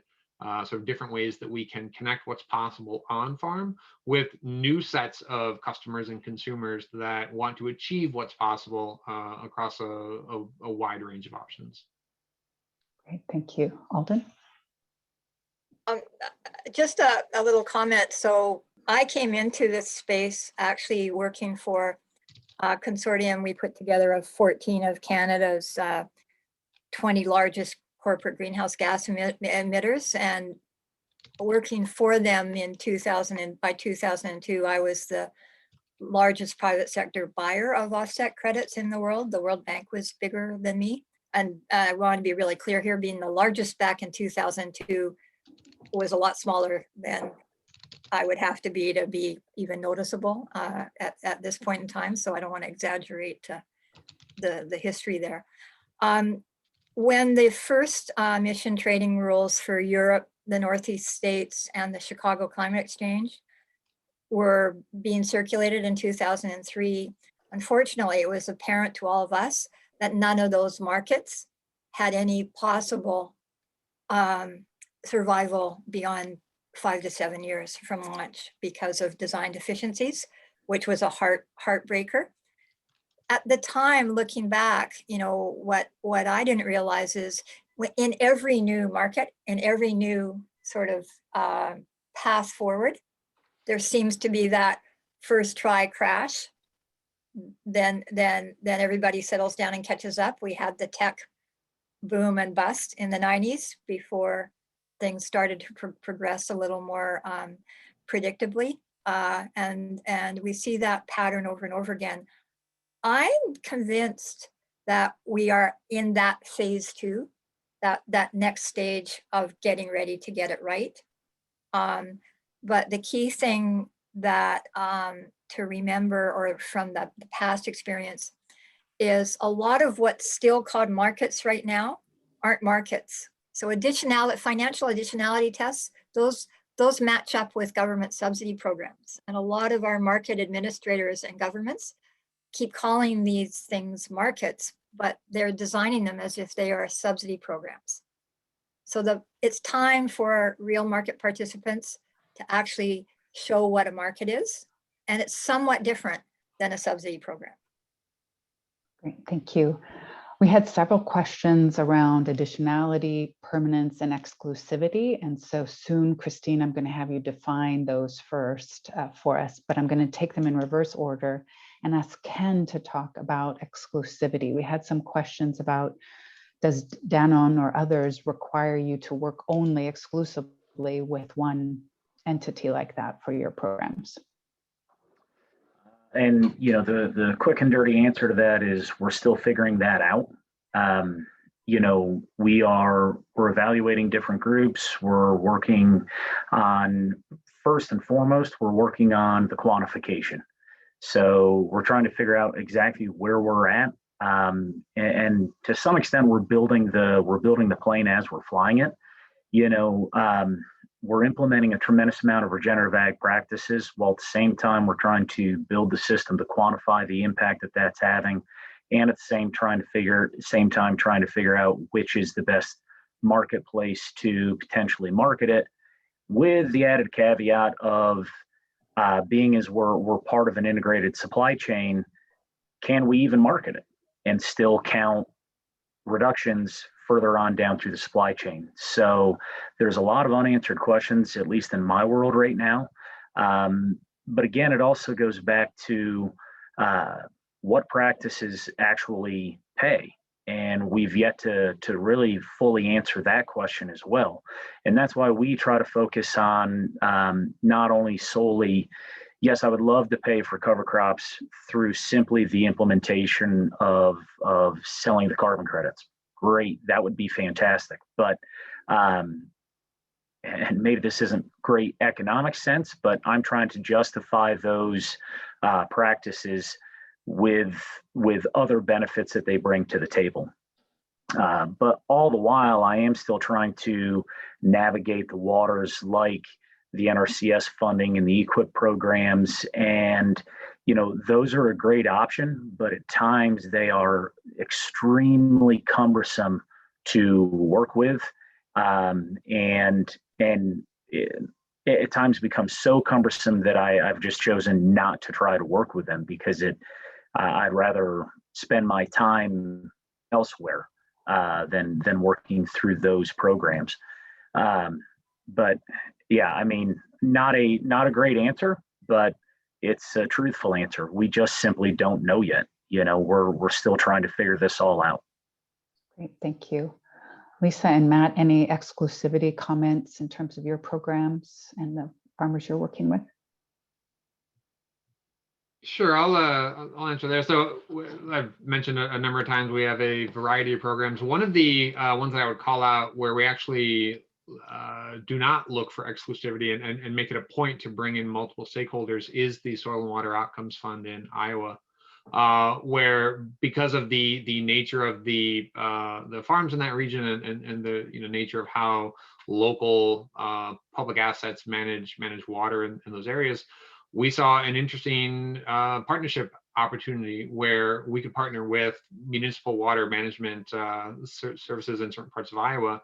sort of different ways that we can connect what's possible on farm with new sets of customers and consumers that want to achieve what's possible across a wide range of options. Great, thank you. Alden? Just a little comment. So I came into this space actually working for a consortium we put together of 14 of Canada's 20 largest corporate greenhouse gas emitters, and working for them in 2000. By 2002, I was the largest private sector buyer of offset credits in the world. The World Bank was bigger than me. And I want to be really clear here, being the largest back in 2002 was a lot smaller than I would have to be even noticeable at this point in time. So I don't want to exaggerate the history there. When the first emission trading rules for Europe, the Northeast states, and the Chicago Climate Exchange were being circulated in 2003, unfortunately, it was apparent to all of us that none of those markets had any possible survival beyond 5 to 7 years from launch because of design deficiencies, which was a heartbreaker. At the time, looking back, what I didn't realize is in every new market, in every new sort of path forward, there seems to be that first try crash. Then everybody settles down and catches up. We had the tech boom and bust in the 90s before things started to progress a little more predictably. And we see that pattern over and over again. I'm convinced that we are in that phase 2, that next stage of getting ready to get it right. But the key thing that to remember, or from the past experience, is a lot of what's still called markets right now aren't markets. So financial additionality tests, those match up with government subsidy programs. And a lot of our market administrators and governments keep calling these things markets, but they're designing them as if they are subsidy programs. So it's time for real market participants to actually show what a market is. And it's somewhat different than a subsidy program. Great, thank you. We had several questions around additionality, permanence, and exclusivity. And so soon, Cristine, I'm going to have you define those first for us, but I'm going to take them in reverse order and ask Ken to talk about exclusivity. We had some questions about, does Danone or others require you to work only exclusively with one entity like that for your programs? And, you know, the quick and dirty answer to that is we're still figuring that out. You know, we're evaluating different groups. We're working on, first and foremost, we're working on the quantification. So we're trying to figure out exactly where we're at. And to some extent, we're building the plane as we're flying it. You know, we're implementing a tremendous amount of regenerative ag practices, while at the same time we're trying to build the system to quantify the impact that that's having, and at the same time trying to figure out which is the best marketplace to potentially market it, with the added caveat of being as we're part of an integrated supply chain, can we even market it and still count reductions further on down through the supply chain? So there's a lot of unanswered questions, at least in my world right now. But again, it also goes back to what practices actually pay. And we've yet to really fully answer that question as well. And that's why we try to focus on not only solely, yes, I would love to pay for cover crops through simply the implementation of selling the carbon credits. Great, that would be fantastic. But, and maybe this isn't great economic sense, but I'm trying to justify those practices with other benefits that they bring to the table. But all the while, I am still trying to navigate the waters like the NRCS funding and the EQIP programs. And, you know, those are a great option, but at times they are extremely cumbersome to work with. And it at times becomes so cumbersome that I've just chosen not to try to work with them, because I'd rather spend my time elsewhere than working through those programs. But yeah, I mean, not a great answer, but it's a truthful answer. We just simply don't know yet. You know, we're still trying to figure this all out. Great, thank you. Lisa and Matt, any exclusivity comments in terms of your programs and the farmers you're working with? Sure, I'll answer there. So I've mentioned a number of times we have a variety of programs. One of the ones that I would call out where we actually do not look for exclusivity and make it a point to bring in multiple stakeholders is the Soil and Water Outcomes Fund in Iowa, where because of the nature of the farms in that region and the nature of how local public assets manage water in those areas, we saw an interesting partnership opportunity where we could partner with municipal water management services in certain parts of Iowa,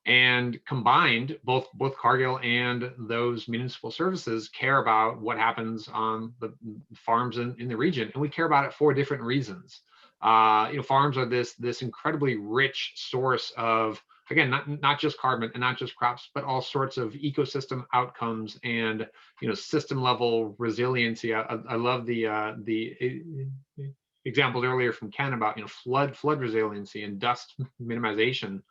and combined, both Cargill and those municipal services care about what happens on the farms in the region, and we care about it for different reasons. Farms are this incredibly rich source of, again, not just carbon and not just crops, but all sorts of ecosystem outcomes and system level resiliency. I love the examples earlier from Ken about flood resiliency and dust minimization.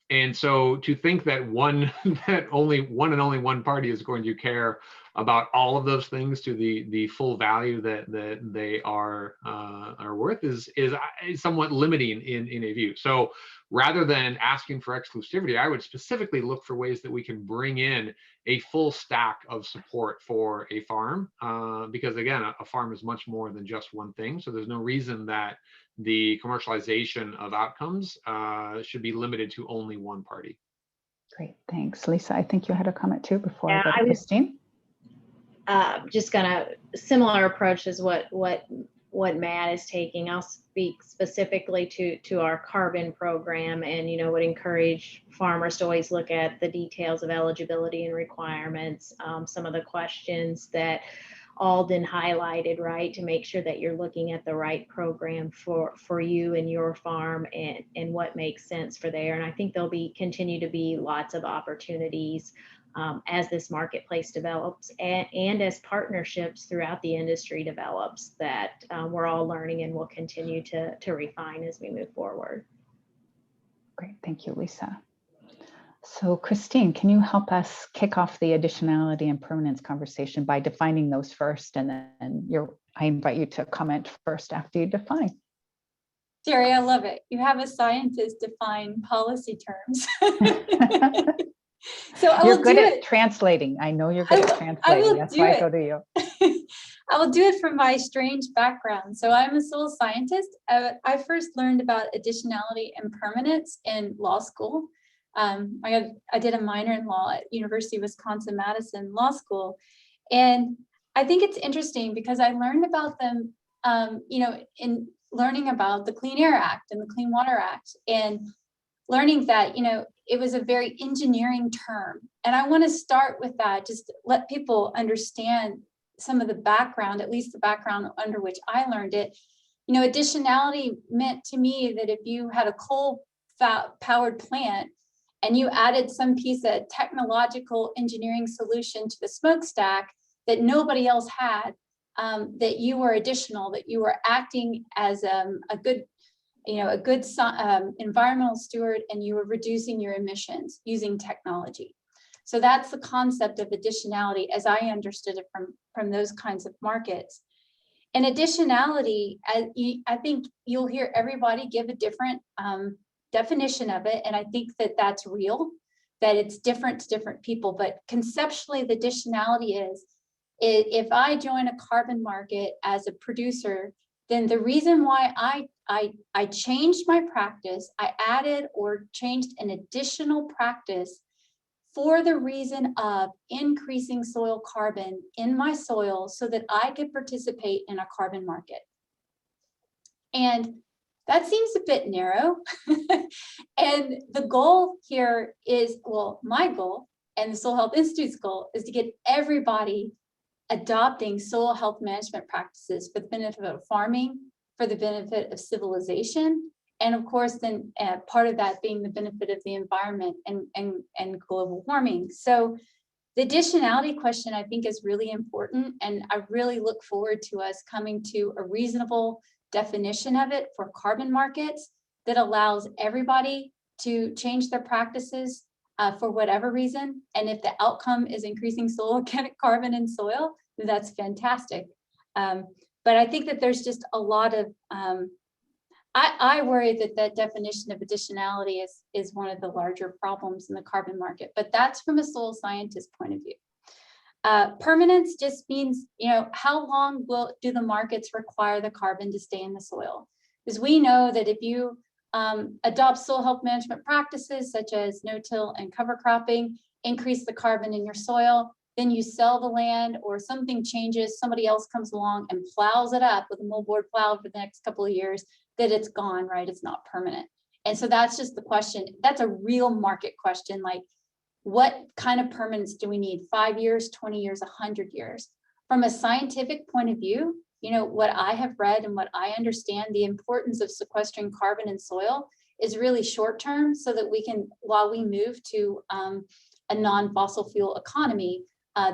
And so to think that only one party is going to care about all of those things to the full value that they are worth is somewhat limiting in a view. So rather than asking for exclusivity, I would specifically look for ways that we can bring in a full stack of support for a farm, because again, a farm is much more than just one thing. So there's no reason that the commercialization of outcomes should be limited to only one party. Great, thanks. Lisa, I think you had a comment too before Yeah, I go to Cristine. Just gonna similar approach is what what Matt is taking. I'll speak specifically to our carbon program, and would encourage farmers to always look at the details of eligibility and requirements, some of the questions that Alden highlighted, right, to make sure that you're looking at the right program for you and your farm, and what makes sense for there. And I think there'll continue to be lots of opportunities as this marketplace develops, and as partnerships throughout the industry develops, that we're all learning and will continue to refine as we move forward. Great, thank you, Lisa. So Cristine, can you help us kick off the additionality and permanence conversation by defining those first, and then I invite you to comment first after you define. Shari, I love it. You have a scientist define policy terms. So you're good at translating. I know you're good at translating. That's why I go to you. I will do it from my strange background. So I'm a soil scientist. I first learned about additionality and permanence in law school. I did a minor in law at University of Wisconsin-Madison Law School. And I think it's interesting because I learned about them, in learning about the Clean Air Act and the Clean Water Act, and learning that, it was a very engineering term. And I want to start with that, just to let people understand some of the background, at least the background under which I learned it. Additionality meant to me that if you had a coal-powered plant and you added some piece of technological engineering solution to the smokestack that nobody else had, that you were additional, that you were acting as a good environmental steward, and you were reducing your emissions using technology. So that's the concept of additionality as I understood it from those kinds of markets. And additionality, I think you'll hear everybody give a different definition of it. And I think that that's real, that it's different to different people. But conceptually, the additionality is if I join a carbon market as a producer, then the reason why I changed my practice, I added or changed an additional practice for the reason of increasing soil carbon in my soil so that I could participate in a carbon market. And that seems a bit narrow. And the goal here is, well, my goal and the Soil Health Institute's goal is to get everybody adopting soil health management practices for the benefit of farming, for the benefit of civilization, and of course, then part of that being the benefit of the environment and global warming. So the additionality question, I think, is really important, and I really look forward to us coming to a reasonable definition of it for carbon markets that allows everybody to change their practices for whatever reason. And if the outcome is increasing soil organic carbon in soil, then that's fantastic. But I think that there's just a lot of, I worry that that definition of additionality is one of the larger problems in the carbon market, but that's from a soil scientist point of view. Permanence just means, how long do the markets require the carbon to stay in the soil? Because we know that if you adopt soil health management practices such as no-till and cover cropping, increase the carbon in your soil, then you sell the land or something changes, somebody else comes along and plows it up with a moldboard plow for the next couple of years, that it's gone, right? It's not permanent. And so that's just the question. That's a real market question. Like, what kind of permanence do we need? 5 years, 20 years, 100 years? From a scientific point of view, what I have read and what I understand, the importance of sequestering carbon in soil is really short term, so that we can, while we move to a non-fossil fuel economy,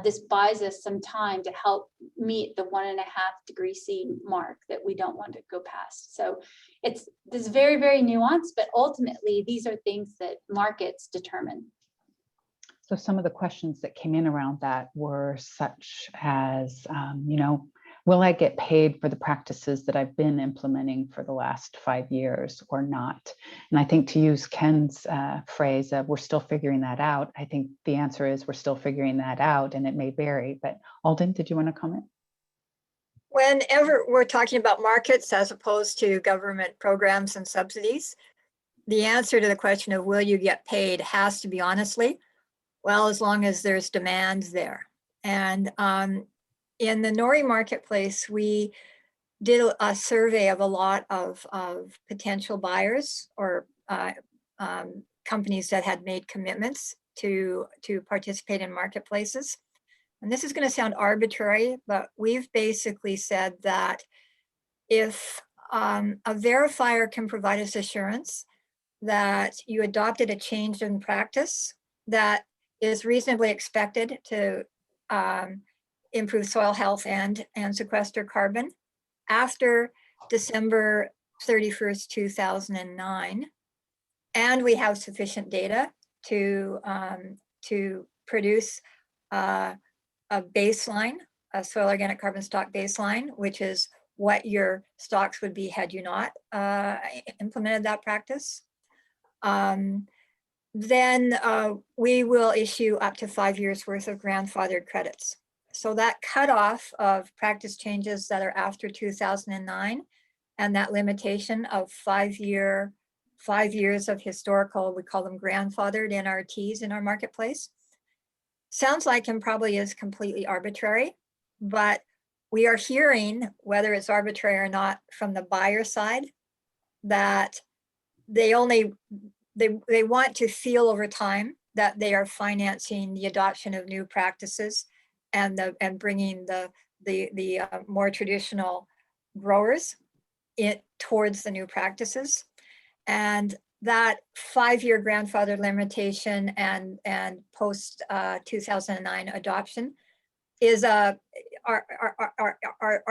this buys us some time to help meet the 1.5 degree C mark that we don't want to go past. So it's very, very nuanced, but ultimately these are things that markets determine. So some of the questions that came in around that were such as, will I get paid for the practices that I've been implementing for the last 5 years or not? And I think, to use Ken's phrase of we're still figuring that out, I think the answer is we're still figuring that out, and it may vary. But Alden, did you want to comment? Whenever we're talking about markets as opposed to government programs and subsidies, the answer to the question of will you get paid has to be honestly, well, as long as there's demand there. And in the Nori marketplace, we did a survey of a lot of potential buyers or companies that had made commitments to participate in marketplaces. And this is going to sound arbitrary, but we've basically said that if a verifier can provide us assurance that you adopted a change in practice that is reasonably expected to improve soil health and sequester carbon after December 31st, 2009, and we have sufficient data to produce a baseline, a soil organic carbon stock baseline, which is what your stocks would be had you not implemented that practice. Then we will issue up to 5 years worth of grandfathered credits. So that cutoff of practice changes that are after 2009 and that limitation of 5 years of historical, we call them grandfathered NRTs in our marketplace, sounds like and probably is completely arbitrary, but we are hearing, whether it's arbitrary or not, from the buyer side, that they want to feel over time that they are financing the adoption of new practices and bringing the more traditional growers towards the new practices. And that 5-year grandfather limitation and post 2009 adoption is are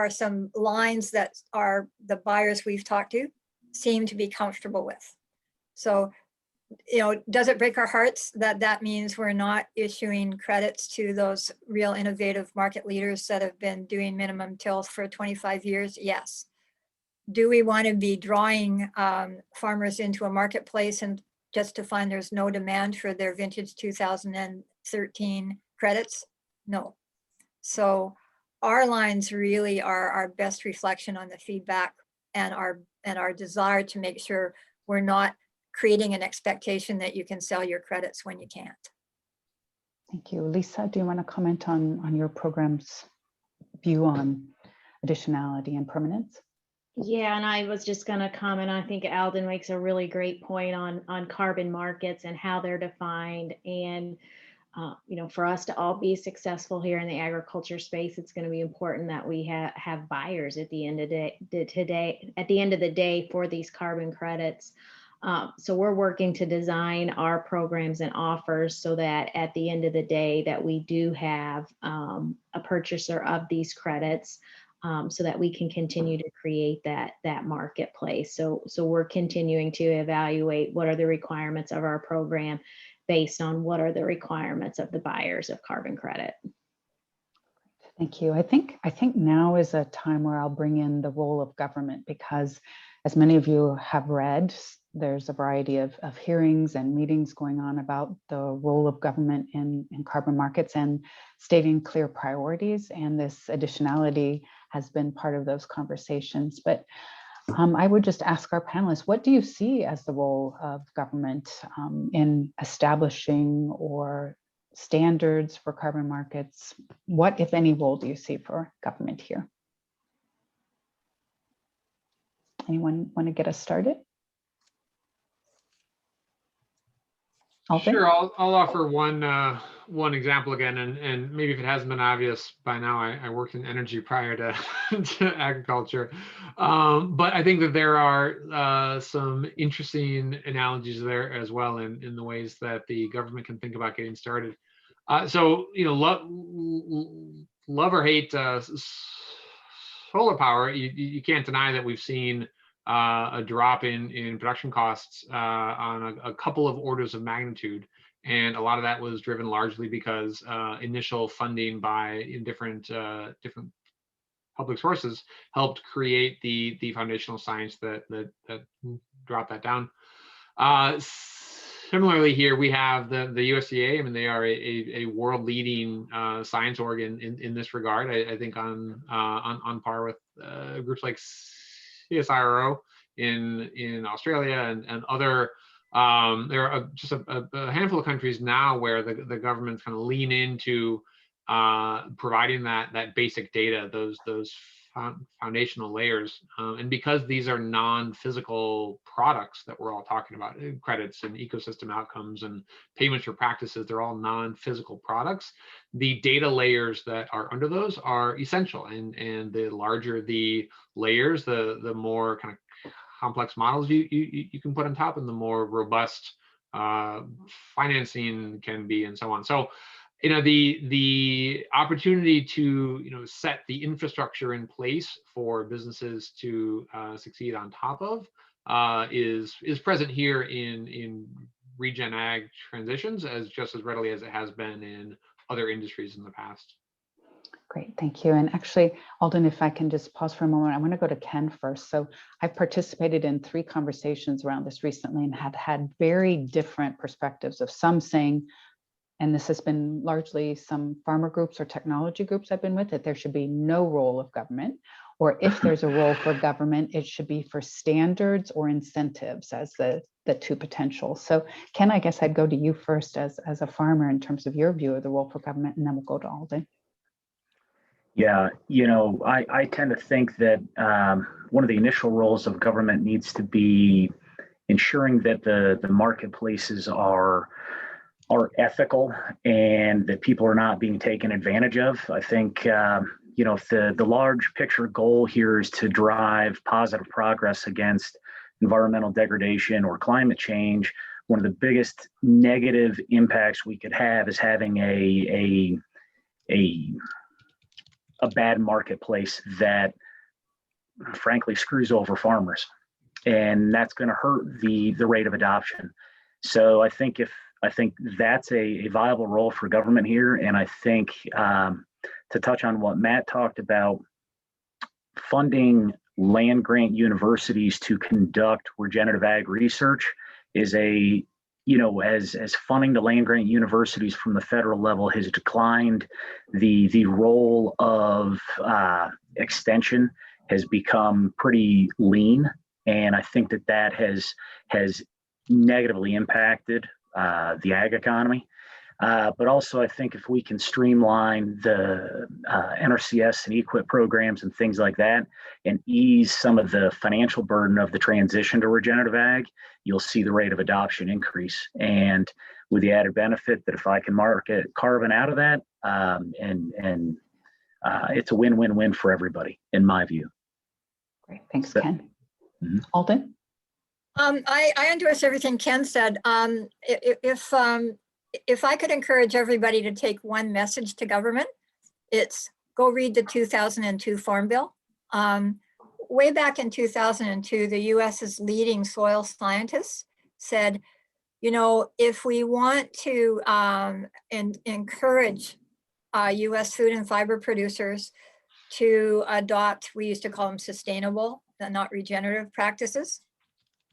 some lines that are the buyers we've talked to seem to be comfortable with. So, does it break our hearts that means we're not issuing credits to those real innovative market leaders that have been doing minimum till for 25 years? Yes. Do we want to be drawing farmers into a marketplace and just to find there's no demand for their vintage 2013 credits? No. So our lines really are our best reflection on the feedback and our desire to make sure we're not creating an expectation that you can sell your credits when you can't. Thank you. Lisa, do you want to comment on your program's view on additionality and permanence? Yeah, and I was just going to comment. I think Alden makes a really great point on carbon markets and how they're defined. And for us to all be successful here in the agriculture space, it's going to be important that we have buyers at the end of the day for these carbon credits. So we're working to design our programs and offers so that at the end of the day that we do have a purchaser of these credits, so that we can continue to create that marketplace. So we're continuing to evaluate what are the requirements of our program based on what are the requirements of the buyers of carbon credit. Thank you. I think now is a time where I'll bring in the role of government, because as many of you have read, there's a variety of hearings and meetings going on about the role of government in carbon markets and stating clear priorities. And this additionality has been part of those conversations. But I would just ask our panelists, what do you see as the role of government in establishing or standards for carbon markets? What, if any, role do you see for government here? Anyone want to get us started? Alden? Sure, I'll offer one example again, and maybe if it hasn't been obvious by now, I worked in energy prior to agriculture, but I think that there are some interesting analogies there as well in the ways that the government can think about getting started. So love or hate solar power, you can't deny that we've seen a drop in production costs on a couple of orders of magnitude. And a lot of that was driven largely because initial funding by different public sources helped create the foundational science that dropped that down. Similarly here, we have the USDA. I mean, they are a world-leading science organ in this regard. I think on par with groups like CSIRO in Australia and other. There are just a handful of countries now where the government's kind of lean into providing that basic data, those foundational layers. And because these are non-physical products that we're all talking about, credits and ecosystem outcomes and payments for practices, they're all non-physical products. The data layers that are under those are essential. And the larger the layers, the more kind of complex models you can put on top, and the more robust financing can be, and so on. So, the opportunity to set the infrastructure in place for businesses to succeed on top of is present here in regen ag transitions as just as readily as it has been in other industries in the past. Great, thank you. And actually, Alden, if I can just pause for a moment, I want to go to Ken first. So I've participated in 3 conversations around this recently and had very different perspectives of some saying, and this has been largely some farmer groups or technology groups I've been with, that there should be no role of government, or if there's a role for government, it should be for standards or incentives as the 2 potentials. So Ken, I guess I'd go to you first as a farmer in terms of your view of the role for government, and then we'll go to Alden. Yeah, I tend to think that one of the initial roles of government needs to be ensuring that the marketplaces are ethical and that people are not being taken advantage of. I think, if the large picture goal here is to drive positive progress against environmental degradation or climate change, one of the biggest negative impacts we could have is having a bad marketplace that frankly screws over farmers, and that's going to hurt the rate of adoption. So I think that's a viable role for government here. And I think to touch on what Matt talked about, funding land grant universities to conduct regenerative ag research is as funding to land grant universities from the federal level has declined, the role of extension has become pretty lean, and I think that has negatively impacted the ag economy. But also, I think if we can streamline the NRCS and EQIP programs and things like that, and ease some of the financial burden of the transition to regenerative ag, you'll see the rate of adoption increase. And with the added benefit that if I can market carbon out of that, it's a win-win-win for everybody, in my view. Great, thanks, Ken. Mm-hmm. Alden? I endorse everything Ken said. If I could encourage everybody to take one message to government, it's go read the 2002 Farm Bill. Way back in 2002, the US's leading soil scientists said, if we want to encourage US food and fiber producers to adopt, we used to call them sustainable, not regenerative practices,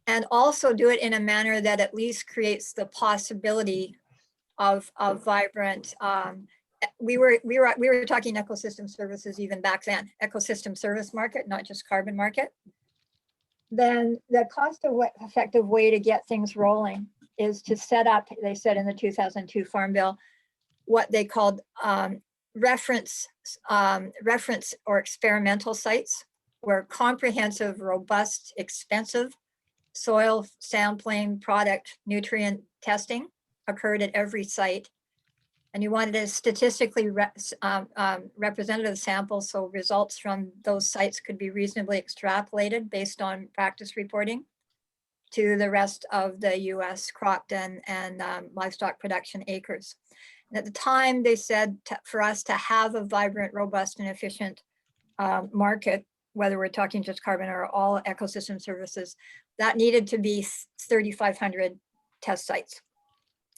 and also do it in a manner that at least creates the possibility of vibrant. We were talking ecosystem services even back then, ecosystem service market, not just carbon market. Then the cost-effective way to get things rolling is to set up, they said in the 2002 Farm Bill, what they called reference or experimental sites, where comprehensive, robust, expensive soil sampling, product, nutrient testing occurred at every site. And you wanted a statistically representative sample, so results from those sites could be reasonably extrapolated based on practice reporting to the rest of the US cropped and livestock production acres. And at the time, they said for us to have a vibrant, robust, and efficient market, whether we're talking just carbon or all ecosystem services, that needed to be 3,500 test sites.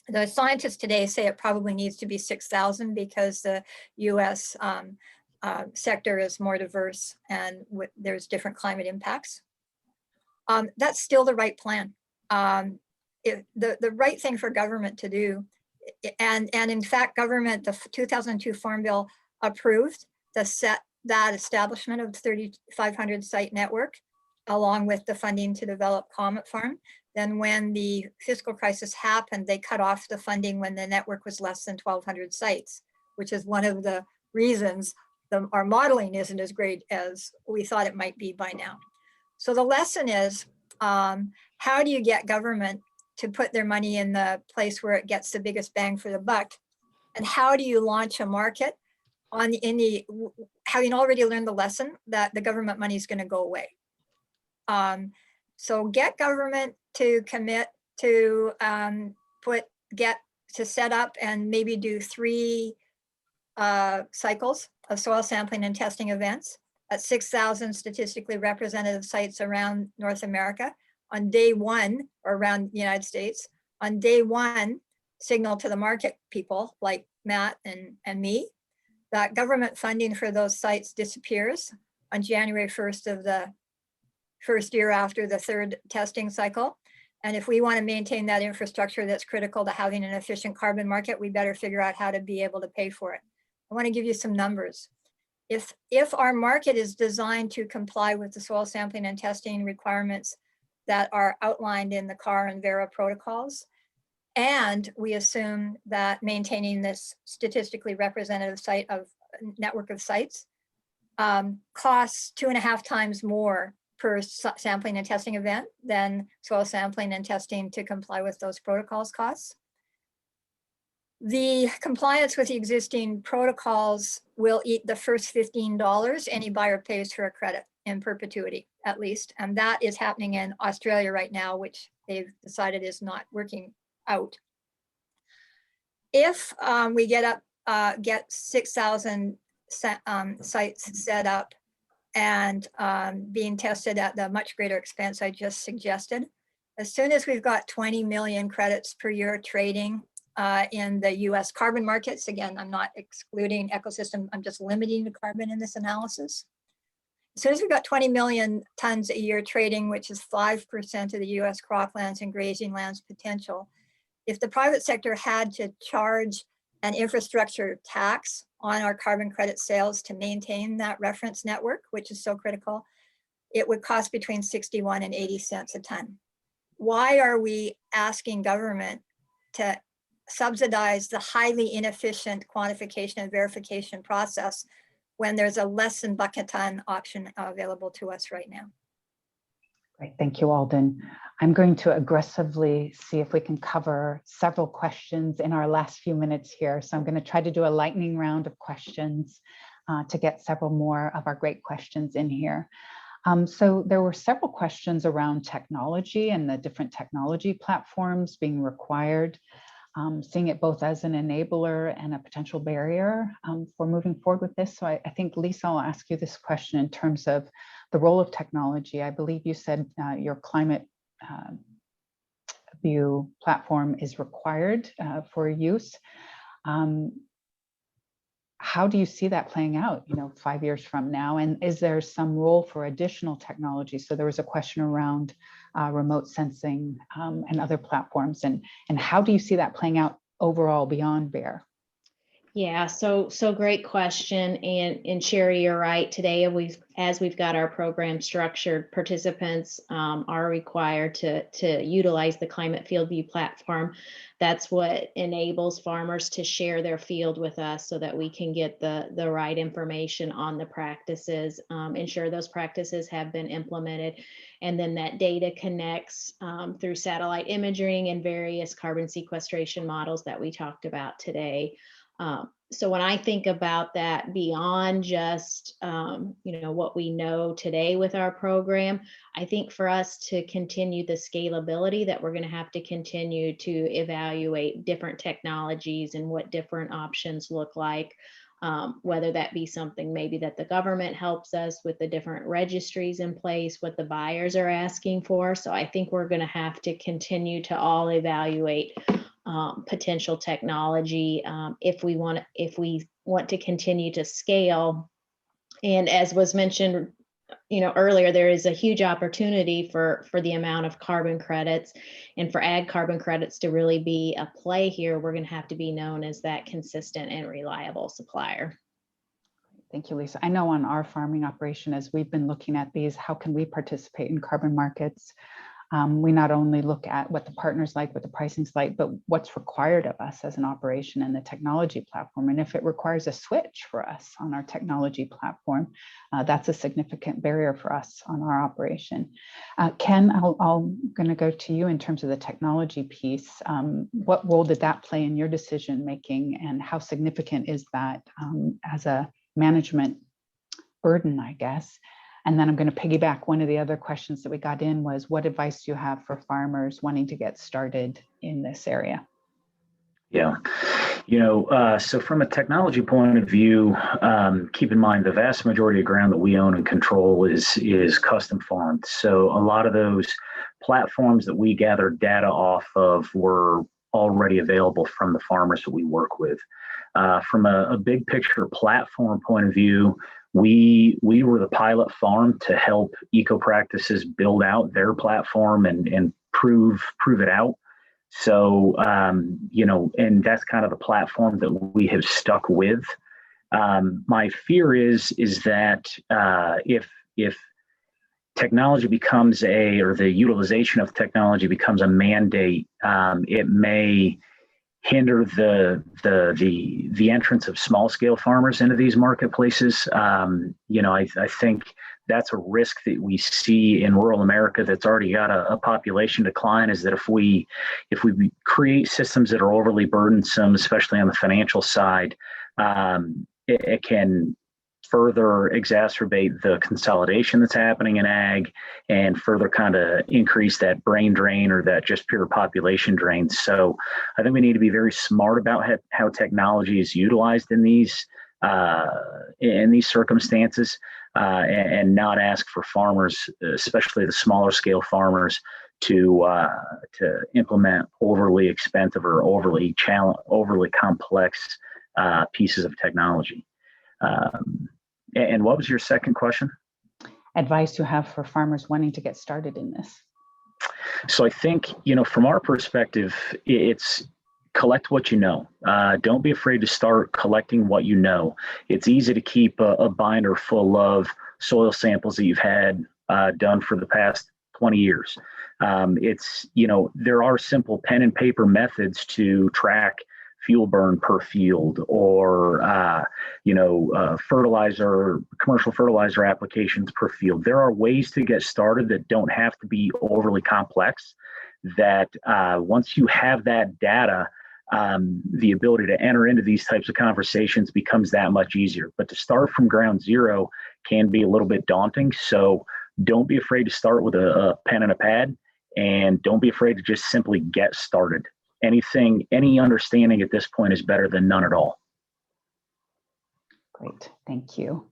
The scientists today say it probably needs to be 6,000 because the US sector is more diverse and there's different climate impacts. That's still the right plan. The right thing for government to do, and in fact, government, the 2002 Farm Bill approved that establishment of the 3,500 site network, along with the funding to develop Comet Farm. Then when the fiscal crisis happened, they cut off the funding when the network was less than 1,200 sites, which is one of the reasons our modeling isn't as great as we thought it might be by now. So the lesson is, how do you get government to put their money in the place where it gets the biggest bang for the buck? And how do you launch a market having already learned the lesson that the government money is going to go away? So get government to commit to set up and maybe do 3 cycles of soil sampling and testing events at 6,000 statistically representative sites around North America on day 1, or around the United States. On day 1, signal to the market people like Matt and me that government funding for those sites disappears on January 1st of the first year after the 3rd testing cycle. And if we want to maintain that infrastructure that's critical to having an efficient carbon market, we better figure out how to be able to pay for it. I want to give you some numbers. If our market is designed to comply with the soil sampling and testing requirements that are outlined in the CAR and VERA protocols, and we assume that maintaining this statistically representative network of sites costs 2.5 times more per sampling and testing event than soil sampling and testing to comply with those protocols costs. The compliance with the existing protocols will eat the first $15 any buyer pays for a credit in perpetuity, at least. And that is happening in Australia right now, which they've decided is not working out. If we get 6,000 sites set up and being tested at the much greater expense I just suggested, as soon as we've got 20 million credits per year trading in the US carbon markets, again, I'm not excluding ecosystem, I'm just limiting the carbon in this analysis. As soon as we've got 20 million tons a year trading, which is 5% of the US croplands and grazing lands potential, if the private sector had to charge an infrastructure tax on our carbon credit sales to maintain that reference network, which is so critical, it would cost between 61 and 80 cents a ton. Why are we asking government to subsidize the highly inefficient quantification and verification process when there's a less than buck a ton option available to us right now? Great, thank you, Alden. I'm going to aggressively see if we can cover several questions in our last few minutes here. So I'm going to try to do a lightning round of questions to get several more of our great questions in here. So there were several questions around technology and the different technology platforms being required, seeing it both as an enabler and a potential barrier for moving forward with this. So I think, Lisa, I'll ask you this question in terms of the role of technology. I believe you said your climate view platform is required for use. How do you see that playing out, 5 years from now? And is there some role for additional technology? So there was a question around remote sensing and other platforms, and how do you see that playing out overall beyond BEAR? Yeah, so great question. And Shari, you're right. Today, as we've got our program structured, participants are required to utilize the Climate Field View platform. That's what enables farmers to share their field with us so that we can get the right information on the practices, ensure those practices have been implemented. And then that data connects through satellite imaging and various carbon sequestration models that we talked about today. So when I think about that beyond just, what we know today with our program, I think for us to continue the scalability that we're going to have to continue to evaluate different technologies and what different options look like, whether that be something maybe that the government helps us with the different registries in place, what the buyers are asking for. So I think we're going to have to continue to all evaluate potential technology if we want to continue to scale. And as was mentioned, earlier, there is a huge opportunity for the amount of carbon credits, and for ag carbon credits to really be a play here, we're going to have to be known as that consistent and reliable supplier. Thank you, Lisa. I know on our farming operation, as we've been looking at these, how can we participate in carbon markets? We not only look at what the partner's like, what the pricing's like, but what's required of us as an operation and the technology platform. And if it requires a switch for us on our technology platform, that's a significant barrier for us on our operation. Ken, I'm going to go to you in terms of the technology piece. What role did that play in your decision making, and how significant is that as a management burden, I guess? And then I'm going to piggyback. One of the other questions that we got in was, what advice do you have for farmers wanting to get started in this area? Yeah, so from a technology point of view, keep in mind the vast majority of ground that we own and control is custom farmed. So a lot of those platforms that we gather data off of were already available from the farmers that we work with. From a big picture platform point of view, we were the pilot farm to help eco practices build out their platform and prove it out. So, and that's kind of the platform that we have stuck with. My fear is that if technology becomes or the utilization of technology becomes a mandate, it may hinder the entrance of small scale farmers into these marketplaces. I think that's a risk that we see in rural America that's already got a population decline, is that if we create systems that are overly burdensome, especially on the financial side, it can further exacerbate the consolidation that's happening in ag and further kind of increase that brain drain or that just pure population drain. So I think we need to be very smart about how technology is utilized in these circumstances, and not ask for farmers, especially the smaller scale farmers, to implement overly expensive or overly complex pieces of technology. And what was your second question? Advice you have for farmers wanting to get started in this. So I think, from our perspective, it's collect what you know. Don't be afraid to start collecting what you know. It's easy to keep a binder full of soil samples that you've had done for the past 20 years. There are simple pen and paper methods to track fuel burn per field, or commercial fertilizer applications per field. There are ways to get started that don't have to be overly complex, that once you have that data, the ability to enter into these types of conversations becomes that much easier. But to start from ground zero can be a little bit daunting. So don't be afraid to start with a pen and a pad, and don't be afraid to just simply get started. Any understanding at this point is better than none at all. Great, thank you.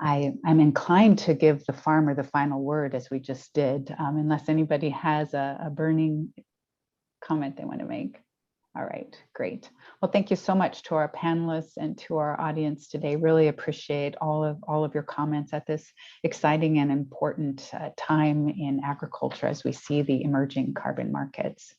I'm inclined to give the farmer the final word, as we just did, unless anybody has a burning comment they want to make. All right, great. Well, thank you so much to our panelists and to our audience today. Really appreciate all of your comments at this exciting and important time in agriculture as we see the emerging carbon markets.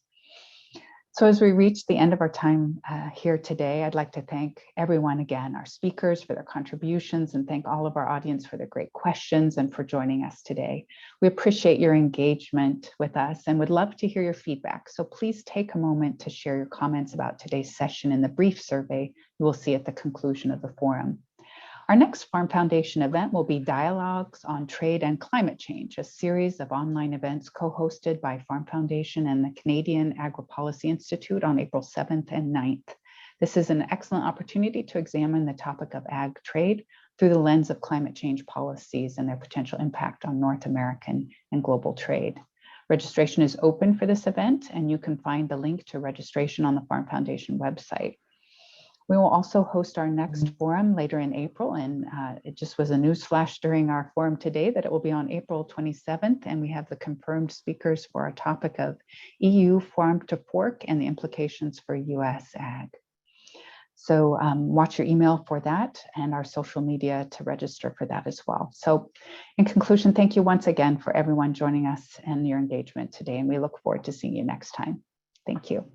So as we reach the end of our time here today, I'd like to thank everyone again, our speakers for their contributions, and thank all of our audience for their great questions and for joining us today. We appreciate your engagement with us and would love to hear your feedback. So please take a moment to share your comments about today's session in the brief survey you will see at the conclusion of the forum. Our next Farm Foundation event will be Dialogues on Trade and Climate Change, a series of online events co-hosted by Farm Foundation and the Canadian Agri-Policy Institute on April 7th and 9th. This is an excellent opportunity to examine the topic of ag trade through the lens of climate change policies and their potential impact on North American and global trade. Registration is open for this event, and you can find the link to registration on the Farm Foundation website. We will also host our next forum later in April, and it just was a news flash during our forum today that it will be on April 27th, and we have the confirmed speakers for our topic of EU farm to fork and the implications for US ag. So watch your email for that and our social media to register for that as well. So in conclusion, thank you once again for everyone joining us and your engagement today, and we look forward to seeing you next time. Thank you.